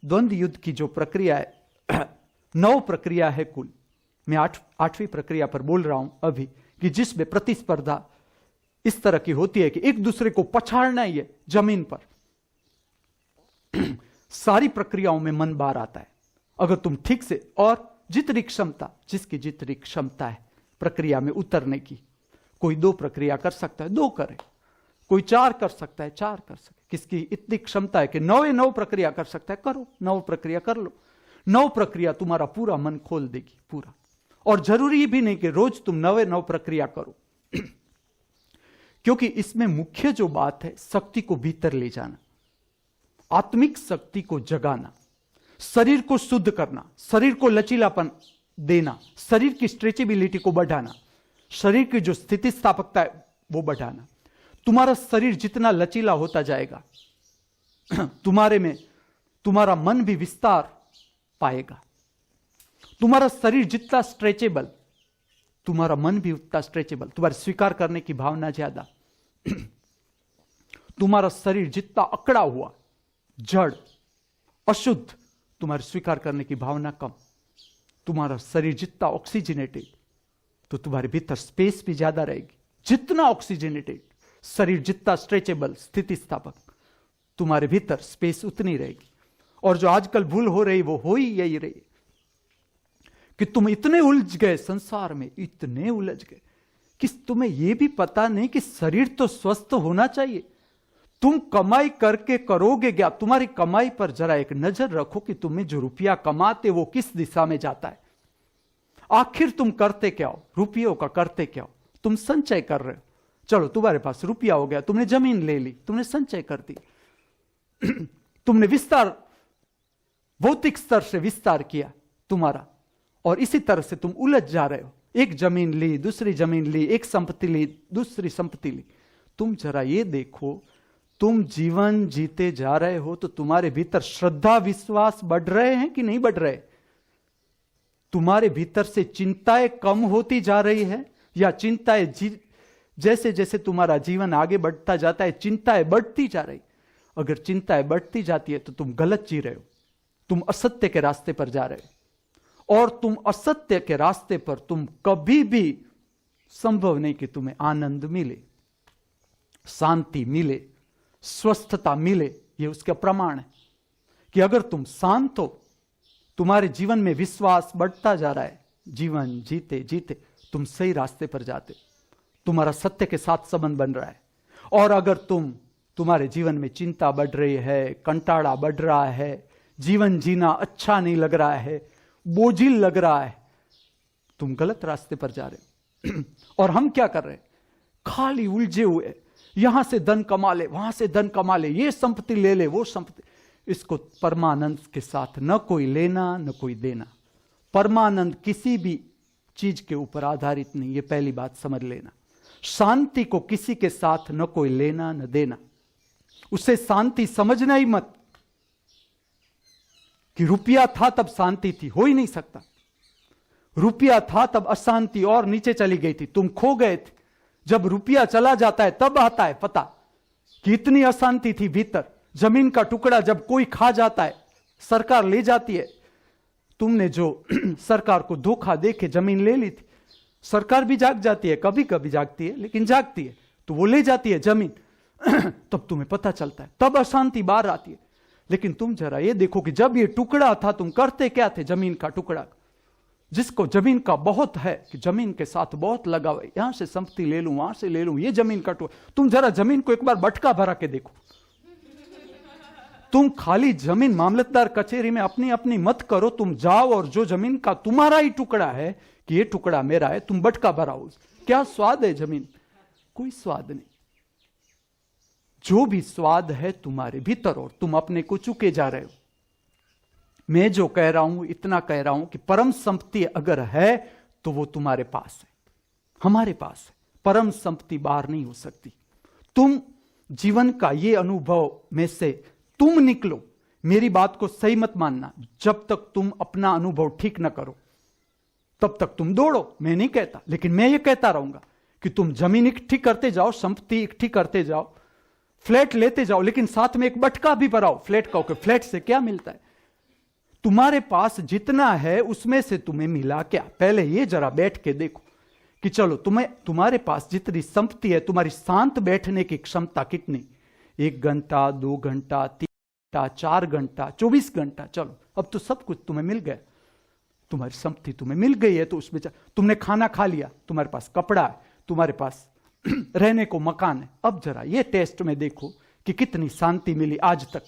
द्वंद्व युद्ध की जो प्रक्रिया है 9 प्रक्रिया है कुल, मैं 8वीं प्रक्रिया पर बोल रहा हूं अभी, कि जिसमें प्रतिस्पर्धा इस तरह की होती है कि एक दूसरे को पछाड़ना ही है जमीन पर। सारी प्रक्रियाओं में मन बाहर आता है। अगर तुम ठीक से, और जितनी क्षमता, जिसकी जितनी क्षमता है प्रक्रिया में उतरने की, कोई 2 प्रक्रिया कर सकता है 2 करे, कोई 4 कर सकता है 4 कर सकता है, किसकी इतनी क्षमता है कि 9 प्रक्रिया कर सकता है, करो 9 प्रक्रिया कर लो। 9 प्रक्रिया तुम्हारा पूरा मन खोल देगी पूरा। और जरूरी भी नहीं कि रोज तुम 9 प्रक्रिया करो, क्योंकि इसमें मुख्य जो बात है शक्ति को भीतर ले जाना, आत्मिक शक्ति को जगाना, शरीर को शुद्ध करना, शरीर को लचीलापन देना, शरीर की स्ट्रेचेबिलिटी को बढ़ाना, शरीर की जो स्थितिस्थापकता है वो बढ़ाना। तुम्हारा शरीर जितना लचीला होता जाएगा, तुम्हारे में तुम्हारा मन भी विस्तार पाएगा। तुम्हारा शरीर जितना स्ट्रेचेबल, तुम्हारा मन भी उतना स्ट्रेचेबल, तुम्हारे स्वीकार करने की भावना ज्यादा। तुम्हारा शरीर जितना अकड़ा हुआ, जड़, अशुद्ध, तुम्हारे स्वीकार करने की भावना कम। तुम्हारा शरीर जितना ऑक्सीजनेटेड, तो तुम्हारे भीतर स्पेस भी ज्यादा रहेगी। जितना ऑक्सीजनेटेड शरीर, जितना स्ट्रेचेबल, स्थितिस्थापक, तुम्हारे भीतर स्पेस उतनी रहेगी। और जो आजकल भूल हो रही वो हो ही यही रही कि तुम इतने उलझ गए संसार में, इतने उलझ गए कि तुम्हें यह भी पता नहीं कि शरीर तो स्वस्थ होना चाहिए। तुम कमाई करके करोगे क्या? तुम्हारी कमाई पर जरा एक नजर रखो कि तुम्हें जो रुपया कमाते वो किस दिशा में जाता है। आखिर तुम करते क्या हो? रुपयों का करते क्या हो? तुम संचय कर रहे हो। चलो तुम्हारे पास रुपया हो गया, तुमने जमीन ले ली, तुमने संचय कर दी, तुमने विस्तार, भौतिक स्तर से विस्तार किया तुम्हारा, और इसी तरह से तुम उलझ जा रहे हो। एक जमीन ली, दूसरी जमीन ली, एक संपत्ति ली, दूसरी संपत्ति ली। तुम जरा ये देखो, तुम जीवन जीते जा रहे हो तो तुम्हारे भीतर श्रद्धा विश्वास बढ़ रहे हैं कि नहीं बढ़ रहे? तुम्हारे भीतर से चिंताएं कम होती जा रही है या चिंताएं जैसे जैसे तुम्हारा जीवन आगे बढ़ता जाता है चिंताएं बढ़ती जा रही? अगर चिंताएं बढ़ती जाती है तो तुम गलत जी रहे हो, तुम असत्य के रास्ते पर जा रहे हो। और तुम असत्य के रास्ते पर तुम कभी भी संभव नहीं कि तुम्हें आनंद मिले, शांति मिले, स्वस्थता मिले। यह उसका प्रमाण है कि अगर तुम शांत हो, तुम्हारे जीवन में विश्वास बढ़ता जा रहा है, जीवन जीते जीते तुम सही रास्ते पर जाते, तुम्हारा सत्य के साथ संबंध बन रहा है। और अगर तुम्हारे जीवन में चिंता बढ़ रही है, कंटाड़ा बढ़ रहा है, जीवन जीना अच्छा नहीं लग रहा है, बोझिल लग रहा है, तुम गलत रास्ते पर जा रहे हो। और हम क्या कर रहे हैं? खाली उलझे हुए, यहां से धन कमा ले, वहां से धन कमा ले, ये संपत्ति ले ले, वो संपत्ति। इसको परमानंद के साथ न कोई लेना न कोई देना। परमानंद किसी भी चीज के ऊपर आधारित नहीं, ये पहली बात समझ लेना। शांति को किसी के साथ न कोई लेना न देना। उसे शांति समझना ही मत कि रुपया था तब शांति थी, हो ही नहीं सकता। रुपया था तब अशांति और नीचे चली गई थी, तुम खो गए थे। जब रुपया चला जाता है तब आता है पता कि इतनी अशांति थी भीतर। जमीन का टुकड़ा जब कोई खा जाता है, सरकार ले जाती है, तुमने जो सरकार को धोखा देके जमीन ले ली थी, सरकार भी जाग जाती है, कभी कभी जागती है लेकिन जागती है, तो वो ले जाती है जमीन। तब तुम्हें पता चलता है, तब अशांति बाहर आती है। लेकिन तुम जरा ये देखो कि जब ये टुकड़ा था, तुम करते क्या थे? जमीन का टुकड़ा, जिसको जमीन का बहुत है कि जमीन के साथ बहुत लगाव है, यहां से संपत्ति ले लूं, वहां से ले लूं, ये जमीन का टुकड़ा। तुम जरा जमीन को एक बार बटका भरा के देखो। तुम खाली जमीन मामलतदार कचहरी में अपनी अपनी मत करो, तुम जाओ और जो जमीन का तुम्हारा ही टुकड़ा है कि ये टुकड़ा मेरा है, तुम बटका भराओ। क्या स्वाद है जमीन? कोई स्वाद नहीं। जो भी स्वाद है तुम्हारे भीतर, और तुम अपने को चुके जा रहे हो। मैं जो कह रहा हूं इतना कह रहा हूं कि परम संपत्ति अगर है तो वो तुम्हारे पास है, हमारे पास है। परम संपत्ति बाहर नहीं हो सकती। तुम जीवन का ये अनुभव में से तुम निकलो। मेरी बात को सही मत मानना, जब तक तुम अपना अनुभव ठीक ना करो तब तक तुम दौड़ो। मैं नहीं कहता, लेकिन मैं ये कहता रहूंगा कि तुम जमीन इकट्ठी करते जाओ, संपत्ति इकट्ठी करते जाओ, फ्लैट लेते जाओ, लेकिन साथ में एक बटका भी भराओ फ्लैट का। फ्लैट से क्या मिलता है? तुम्हारे पास जितना है उसमें से तुम्हें मिला क्या? पहले ये जरा बैठ के देखो कि चलो तुम्हारे पास जितनी संपत्ति है, तुम्हारी शांत बैठने की क्षमता कितनी? 1 घंटा, 2 घंटा, 3 घंटा, 4 घंटा, 24 घंटा। चलो अब तो सब कुछ तुम्हें मिल गया, तुम्हारी संपत्ति तुम्हें मिल गई है। तो उसमें तुमने खाना खा लिया, तुम्हारे पास कपड़ा है, तुम्हारे पास रहने को मकान है। अब जरा ये टेस्ट में देखो कि कितनी शांति मिली आज तक।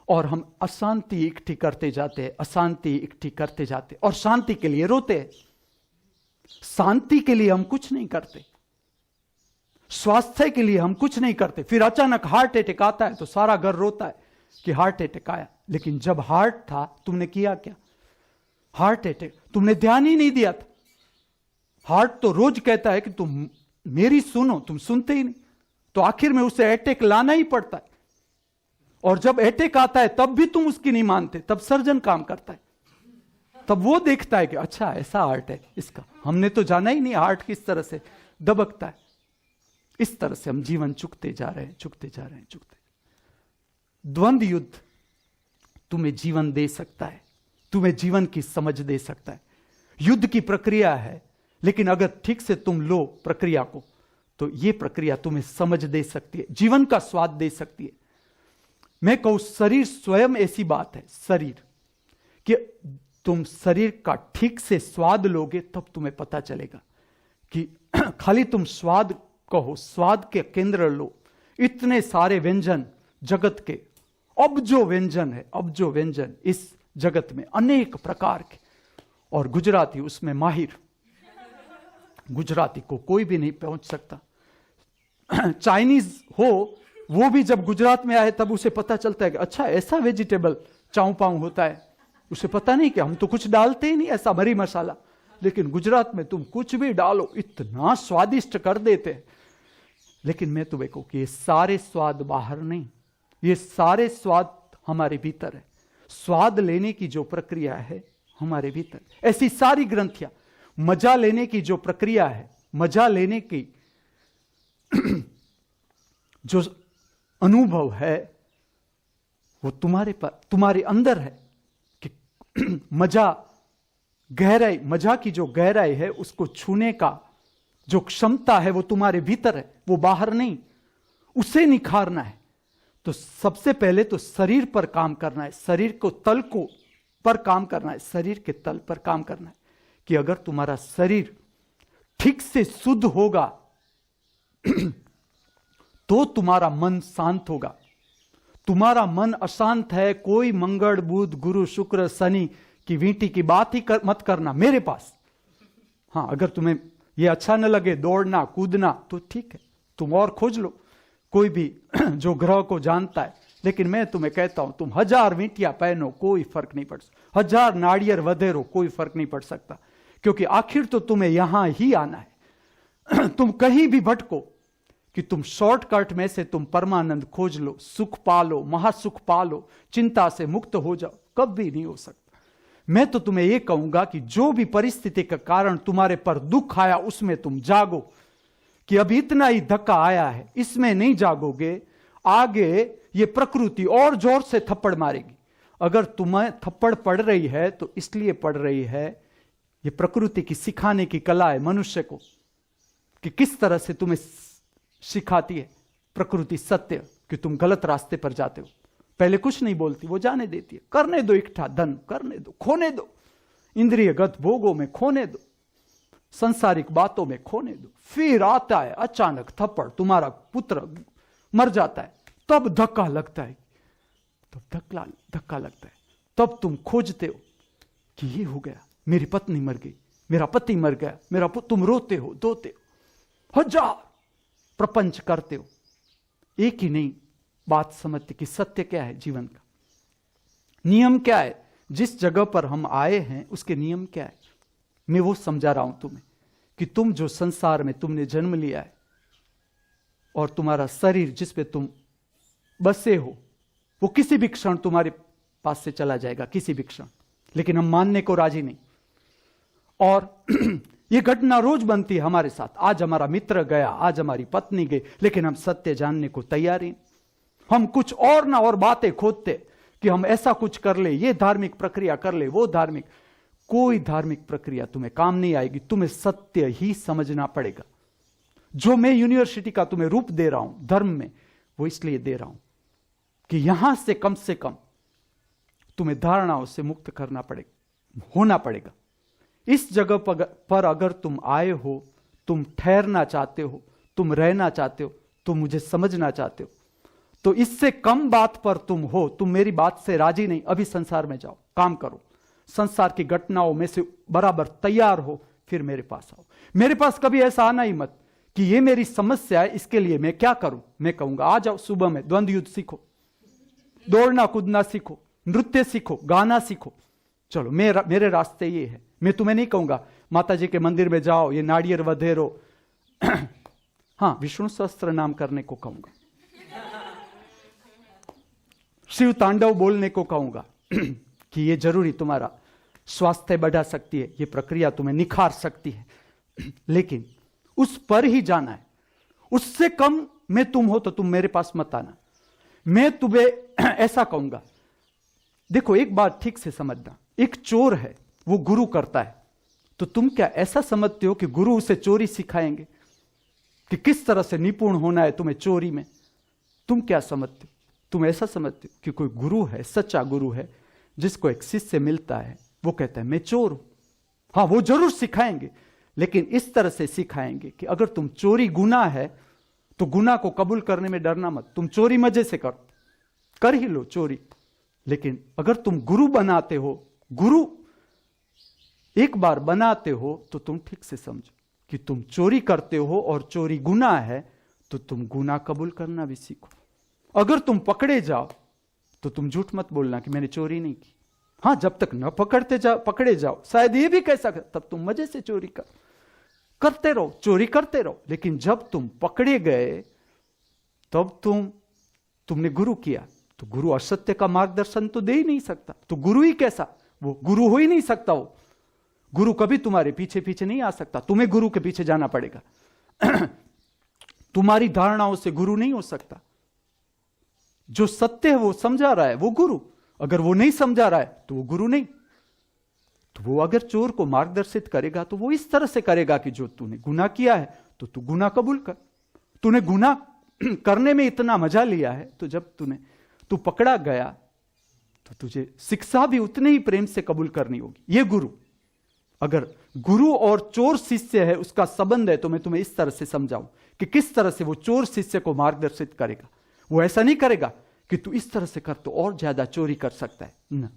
और हम अशांति इकट्ठी करते जाते हैं, अशांति इकट्ठी करते जाते, और शांति के लिए रोते हैं। शांति के लिए हम कुछ नहीं करते, स्वास्थ्य के लिए हम कुछ नहीं करते। फिर अचानक हार्ट अटैक आता है तो सारा घर रोता है कि हार्ट अटैक आया। लेकिन जब हार्ट था तुमने किया क्या? हार्ट अटैक तुमने ध्यान ही नहीं दिया था। हार्ट तो रोज कहता है कि तुम मेरी सुनो, तुम सुनते ही नहीं, तो आखिर में उसे अटैक लाना ही पड़ता है। और जब अटैक आता है तब भी तुम उसकी नहीं मानते, तब सर्जन काम करता है। तब वो देखता है कि अच्छा ऐसा हार्ट है इसका, हमने तो जाना ही नहीं हार्ट किस तरह से दबकता है। इस तरह से हम जीवन चुकते जा रहे हैं, चुकते जा रहे हैं, चुकते। द्वंद्व युद्ध तुम्हें जीवन दे सकता है, तुम्हें जीवन की समझ दे सकता है। युद्ध की प्रक्रिया है, लेकिन अगर ठीक से तुम लो प्रक्रिया को तो यह प्रक्रिया तुम्हें समझ दे सकती है, जीवन का स्वाद दे सकती है। मैं कहूं शरीर स्वयं ऐसी बात है, शरीर कि तुम शरीर का ठीक से स्वाद लोगे तब तुम्हें पता चलेगा कि खाली तुम स्वाद कहो, स्वाद के केंद्र लो। इतने सारे व्यंजन जगत के, अब जो व्यंजन है, अब जो व्यंजन इस जगत में अनेक प्रकार के, और गुजराती उसमें माहिर। गुजराती को कोई भी नहीं पहुंच सकता। चाइनीज हो वो भी जब गुजरात में आए तब उसे पता चलता है कि अच्छा ऐसा वेजिटेबल चाऊ पाऊ होता है। उसे पता नहीं कि हम तो कुछ डालते ही नहीं ऐसा मरी मसाला, लेकिन गुजरात में तुम कुछ भी डालो इतना स्वादिष्ट कर देते हैं। लेकिन मैं तुम्हें कहूं कि ये सारे स्वाद बाहर नहीं, ये सारे स्वाद हमारे भीतर है। स्वाद लेने की जो प्रक्रिया है हमारे भीतर। ऐसी सारी ग्रंथियां, मजा लेने की जो प्रक्रिया है, मजा लेने की जो अनुभव है, वो तुम्हारे अंदर है। कि मजा गहराई, मजा की जो गहराई है उसको छूने का जो क्षमता है वो तुम्हारे भीतर है, वो बाहर नहीं। उसे निखारना है तो सबसे पहले तो शरीर पर काम करना है, शरीर को तल को पर काम करना है, शरीर के तल पर काम करना है। कि अगर तुम्हारा शरीर ठीक से शुद्ध होगा तो तुम्हारा मन शांत होगा। तुम्हारा मन अशांत है, कोई मंगल बुध गुरु शुक्र शनि की वींटी की बात ही मत करना मेरे पास। हाँ, अगर तुम्हें यह अच्छा न लगे दौड़ना कूदना तो ठीक है, तुम और खोज लो कोई भी जो ग्रह को जानता है। लेकिन मैं तुम्हें कहता हूं, तुम 1000 वींटियां पहनो कोई फर्क नहीं पड़ सकता, 1000 नारियल वधेरो कोई फर्क नहीं पड़ सकता, क्योंकि आखिर तो तुम्हें यहां ही आना है। तुम कहीं भी भटको कि तुम शॉर्टकट में से तुम परमानंद खोज लो, सुख पालो, महासुख पालो, चिंता से मुक्त हो जाओ, कभी नहीं हो सकता। मैं तो तुम्हें यह कहूंगा कि जो भी परिस्थिति का कारण तुम्हारे पर दुख आया उसमें तुम जागो। कि अब इतना ही धक्का आया है, इसमें नहीं जागोगे, आगे ये प्रकृति और जोर से थप्पड़ मारेगी। अगर तुम्हें थप्पड़ पड़ रही है तो इसलिए पड़ रही है, ये प्रकृति की सिखाने की कला है मनुष्य को, कि किस तरह से तुम्हें सिखाती है प्रकृति सत्य कि तुम गलत रास्ते पर जाते हो। पहले कुछ नहीं बोलती, वो जाने देती है, करने दो इकट्ठा धन, करने दो, खोने दो, इंद्रियगत भोगों में खोने दो, संसारिक बातों में खोने दो। फिर आता है अचानक थप्पड़, तुम्हारा पुत्र मर जाता है, तब धक्का लगता है, तब धक्का लगता है, तब तुम खोजते हो कि ये हो गया, मेरी पत्नी मर गई, मेरा पति मर गया, तुम रोते हो, धोते हो, 1000 प्रपंच करते हो, एक ही नहीं बात समझते कि सत्य क्या है, जीवन का नियम क्या है, जिस जगह पर हम आए हैं उसके नियम क्या है। मैं वो समझा रहा हूं तुम्हें कि तुम जो संसार में तुमने जन्म लिया है और तुम्हारा शरीर जिस पे तुम बसे हो, वो किसी भी क्षण तुम्हारे पास से चला जाएगा, किसी भी क्षण। लेकिन हम मानने को राजी नहीं। और ये घटना रोज बनती है हमारे साथ, आज हमारा मित्र गया, आज हमारी पत्नी गई, लेकिन हम सत्य जानने को तैयार ही। हम कुछ और ना और बातें खोदते कि हम ऐसा कुछ कर ले, ये धार्मिक प्रक्रिया कर ले, वो धार्मिक। कोई धार्मिक प्रक्रिया तुम्हें काम नहीं आएगी, तुम्हें सत्य ही समझना पड़ेगा। जो मैं यूनिवर्सिटी का तुम्हें रूप दे रहा हूं धर्म में, वो इसलिए दे रहा हूं कि यहां से कम तुम्हें धारणाओं से मुक्त करना पड़ेगा, होना पड़ेगा। इस जगह पर अगर तुम आए हो, तुम ठहरना चाहते हो, तुम रहना चाहते हो, तुम मुझे समझना चाहते हो, तो इससे कम बात पर तुम हो, तुम मेरी बात से राजी नहीं, अभी संसार में जाओ, काम करो, संसार की घटनाओं में से बराबर तैयार हो, फिर मेरे पास आओ। मेरे पास कभी ऐसा आना ही मत कि ये मेरी समस्या है, इसके लिए मैं क्या करूं। मैं कहूंगा आ जाओ, सुबह में द्वंद्व युद्ध सीखो, दौड़ना कूदना सीखो, नृत्य सीखो, गाना सीखो, चलो मेरे रास्ते ये है। मैं तुम्हें नहीं कहूंगा माता जी के मंदिर में जाओ, ये नारियल वधेरो हाँ, विष्णु सहस्त्र नाम करने को कहूंगा, शिव तांडव बोलने को कहूंगा कि ये जरूरी तुम्हारा स्वास्थ्य बढ़ा सकती है, ये प्रक्रिया तुम्हें निखार सकती है, लेकिन उस पर ही जाना है। उससे कम में तुम हो तो तुम मेरे पास मत आना। मैं तुम्हें ऐसा कहूंगा, देखो एक बात ठीक से समझना, एक चोर है, वो गुरु करता है, तो तुम क्या ऐसा समझते हो कि गुरु उसे चोरी सिखाएंगे, कि किस तरह से निपुण होना है तुम्हें चोरी में? तुम क्या समझते हो? तुम ऐसा समझते हो कि कोई गुरु है, सच्चा गुरु है, जिसको एक शिष्य मिलता है, वो कहता है मैं चोर हूं। हाँ, वो जरूर सिखाएंगे, लेकिन इस तरह से सिखाएंगे कि अगर तुम चोरी गुनाह है तो गुनाह को कबूल करने में डरना मत, तुम चोरी मजे से कर ही लो चोरी। लेकिन अगर तुम गुरु बनाते हो, गुरु एक बार बनाते हो, तो तुम ठीक से समझो कि तुम चोरी करते हो और चोरी गुनाह है, तो तुम गुनाह कबूल करना भी सीखो। अगर तुम पकड़े जाओ तो तुम झूठ मत बोलना कि मैंने चोरी नहीं की। हाँ, जब तक न पकड़े जाओ, शायद ये भी कह सकते, तब तुम मजे से चोरी करते रहो, चोरी करते रहो। लेकिन जब तुम पकड़े गए, तब तुमने गुरु किया, तो गुरु असत्य का मार्गदर्शन तो दे ही नहीं सकता। तो गुरु ही कैसा, वो गुरु हो ही नहीं सकता। वो गुरु कभी तुम्हारे पीछे पीछे नहीं आ सकता, तुम्हें गुरु के पीछे जाना पड़ेगा। तुम्हारी धारणाओं से गुरु नहीं हो सकता। जो सत्य है वो समझा रहा है वो गुरु, अगर वो नहीं समझा रहा है तो वो गुरु नहीं। तो वो अगर चोर को मार्गदर्शित करेगा तो वो इस तरह से करेगा कि जो तूने गुनाह किया है तो तू गुनाह कबूल कर। तूने गुनाह करने में इतना मजा लिया है तो जब तू पकड़ा गया तो तुझे शिक्षा भी उतने ही प्रेम से कबूल करनी होगी। ये गुरु। अगर गुरु और चोर शिष्य है उसका संबंध है तो मैं तुम्हें इस तरह से समझाऊं कि किस तरह से वो चोर शिष्य को मार्गदर्शित करेगा। वो ऐसा नहीं करेगा कि तू इस तरह से कर तो और ज्यादा चोरी कर सकता है ना,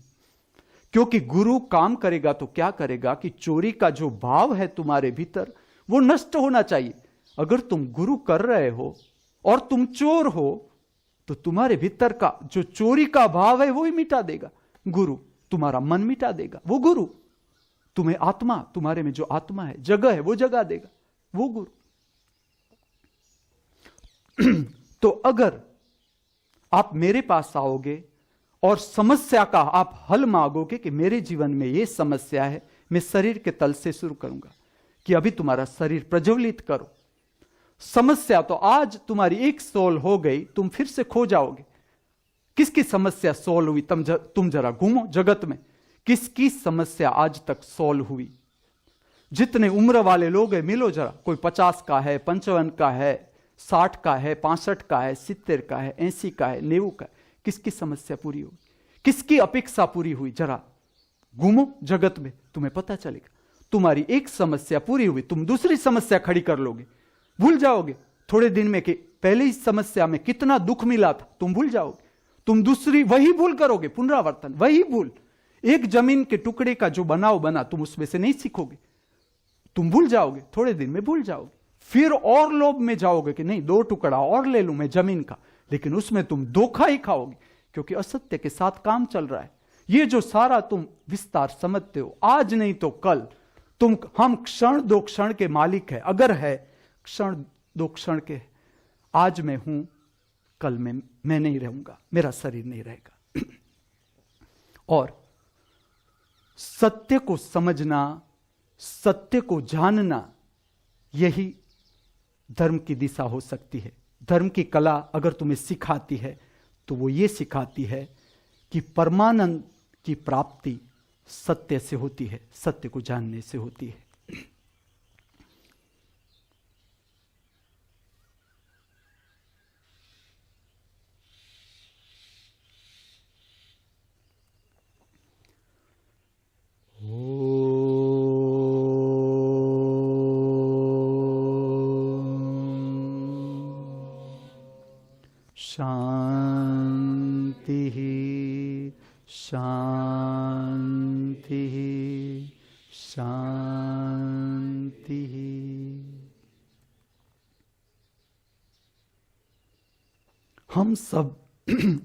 क्योंकि गुरु काम करेगा तो क्या करेगा कि चोरी का जो भाव है तुम्हारे भीतर वो नष्ट होना चाहिए। अगर तुम गुरु कर रहे हो और तुम चोर हो तो तुम्हारे भीतर का जो चोरी का भाव है वो ही मिटा देगा गुरु। तुम्हारा मन मिटा देगा वो गुरु। तुम्हें आत्मा, तुम्हारे में जो आत्मा है, जगह है, वो जगा देगा वो गुरु। तो अगर आप मेरे पास आओगे और समस्या का आप हल मांगोगे कि मेरे जीवन में ये समस्या है, मैं शरीर के तल से शुरू करूंगा कि अभी तुम्हारा शरीर प्रज्वलित करो। समस्या तो आज तुम्हारी एक सोल हो गई, तुम फिर से खो जाओगे। किसकी समस्या सोल्व हुई? तुम जरा घूमो जगत में, किसकी समस्या आज तक सोल्व हुई? जितने उम्र वाले लोग हैं मिलो जरा, कोई 50 का है, 55 का है, 60 का है, 65 का है, 70 का है, 80 का है, 90 का है। किसकी समस्या पूरी हुई? किसकी अपेक्षा पूरी हुई? जरा घूमो जगत में, तुम्हें पता चलेगा। तुम्हारी एक समस्या पूरी हुई, तुम दूसरी समस्या खड़ी कर लोगे, भूल जाओगे थोड़े दिन में कि पहले ही समस्या में कितना दुख मिला था, तुम भूल जाओगे। तुम दूसरी वही भूल करोगे, पुनरावर्तन, वही भूल। एक जमीन के टुकड़े का जो बनाव बना, तुम उसमें से नहीं सीखोगे, तुम भूल जाओगे, थोड़े दिन में भूल जाओगे। फिर और लोभ में जाओगे कि नहीं 2 टुकड़ा और ले लूं मैं जमीन का, लेकिन उसमें तुम धोखा ही खाओगे क्योंकि असत्य के साथ काम चल रहा है। ये जो सारा तुम विस्तार समझते हो, आज नहीं तो कल हम क्षण 2 क्षण के मालिक है। अगर है क्षण 2 क्षण के, आज मैं हूं, कल मैं नहीं रहूंगा, मेरा शरीर नहीं रहेगा। और सत्य को समझना, सत्य को जानना, यही धर्म की दिशा हो सकती है। धर्म की कला अगर तुम्हें सिखाती है तो वो ये सिखाती है कि परमानंद की प्राप्ति सत्य से होती है, सत्य को जानने से होती है। शांति शांति शांति। हम सब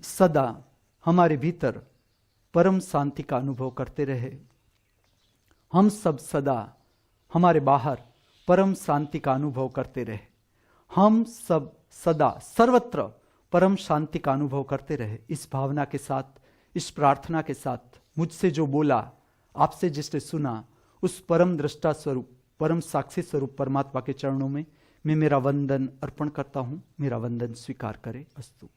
सदा हमारे भीतर परम शांति का अनुभव करते रहे। हम सब सदा हमारे बाहर परम शांति का अनुभव करते रहे। हम सब सदा सर्वत्र परम शांति का अनुभव करते रहे। इस भावना के साथ, इस प्रार्थना के साथ, मुझसे जो बोला, आपसे जिसने सुना, उस परम दृष्टा स्वरूप, परम साक्षी स्वरूप परमात्मा के चरणों में मैं मेरा वंदन अर्पण करता हूं। मेरा वंदन स्वीकार करें। अस्तु।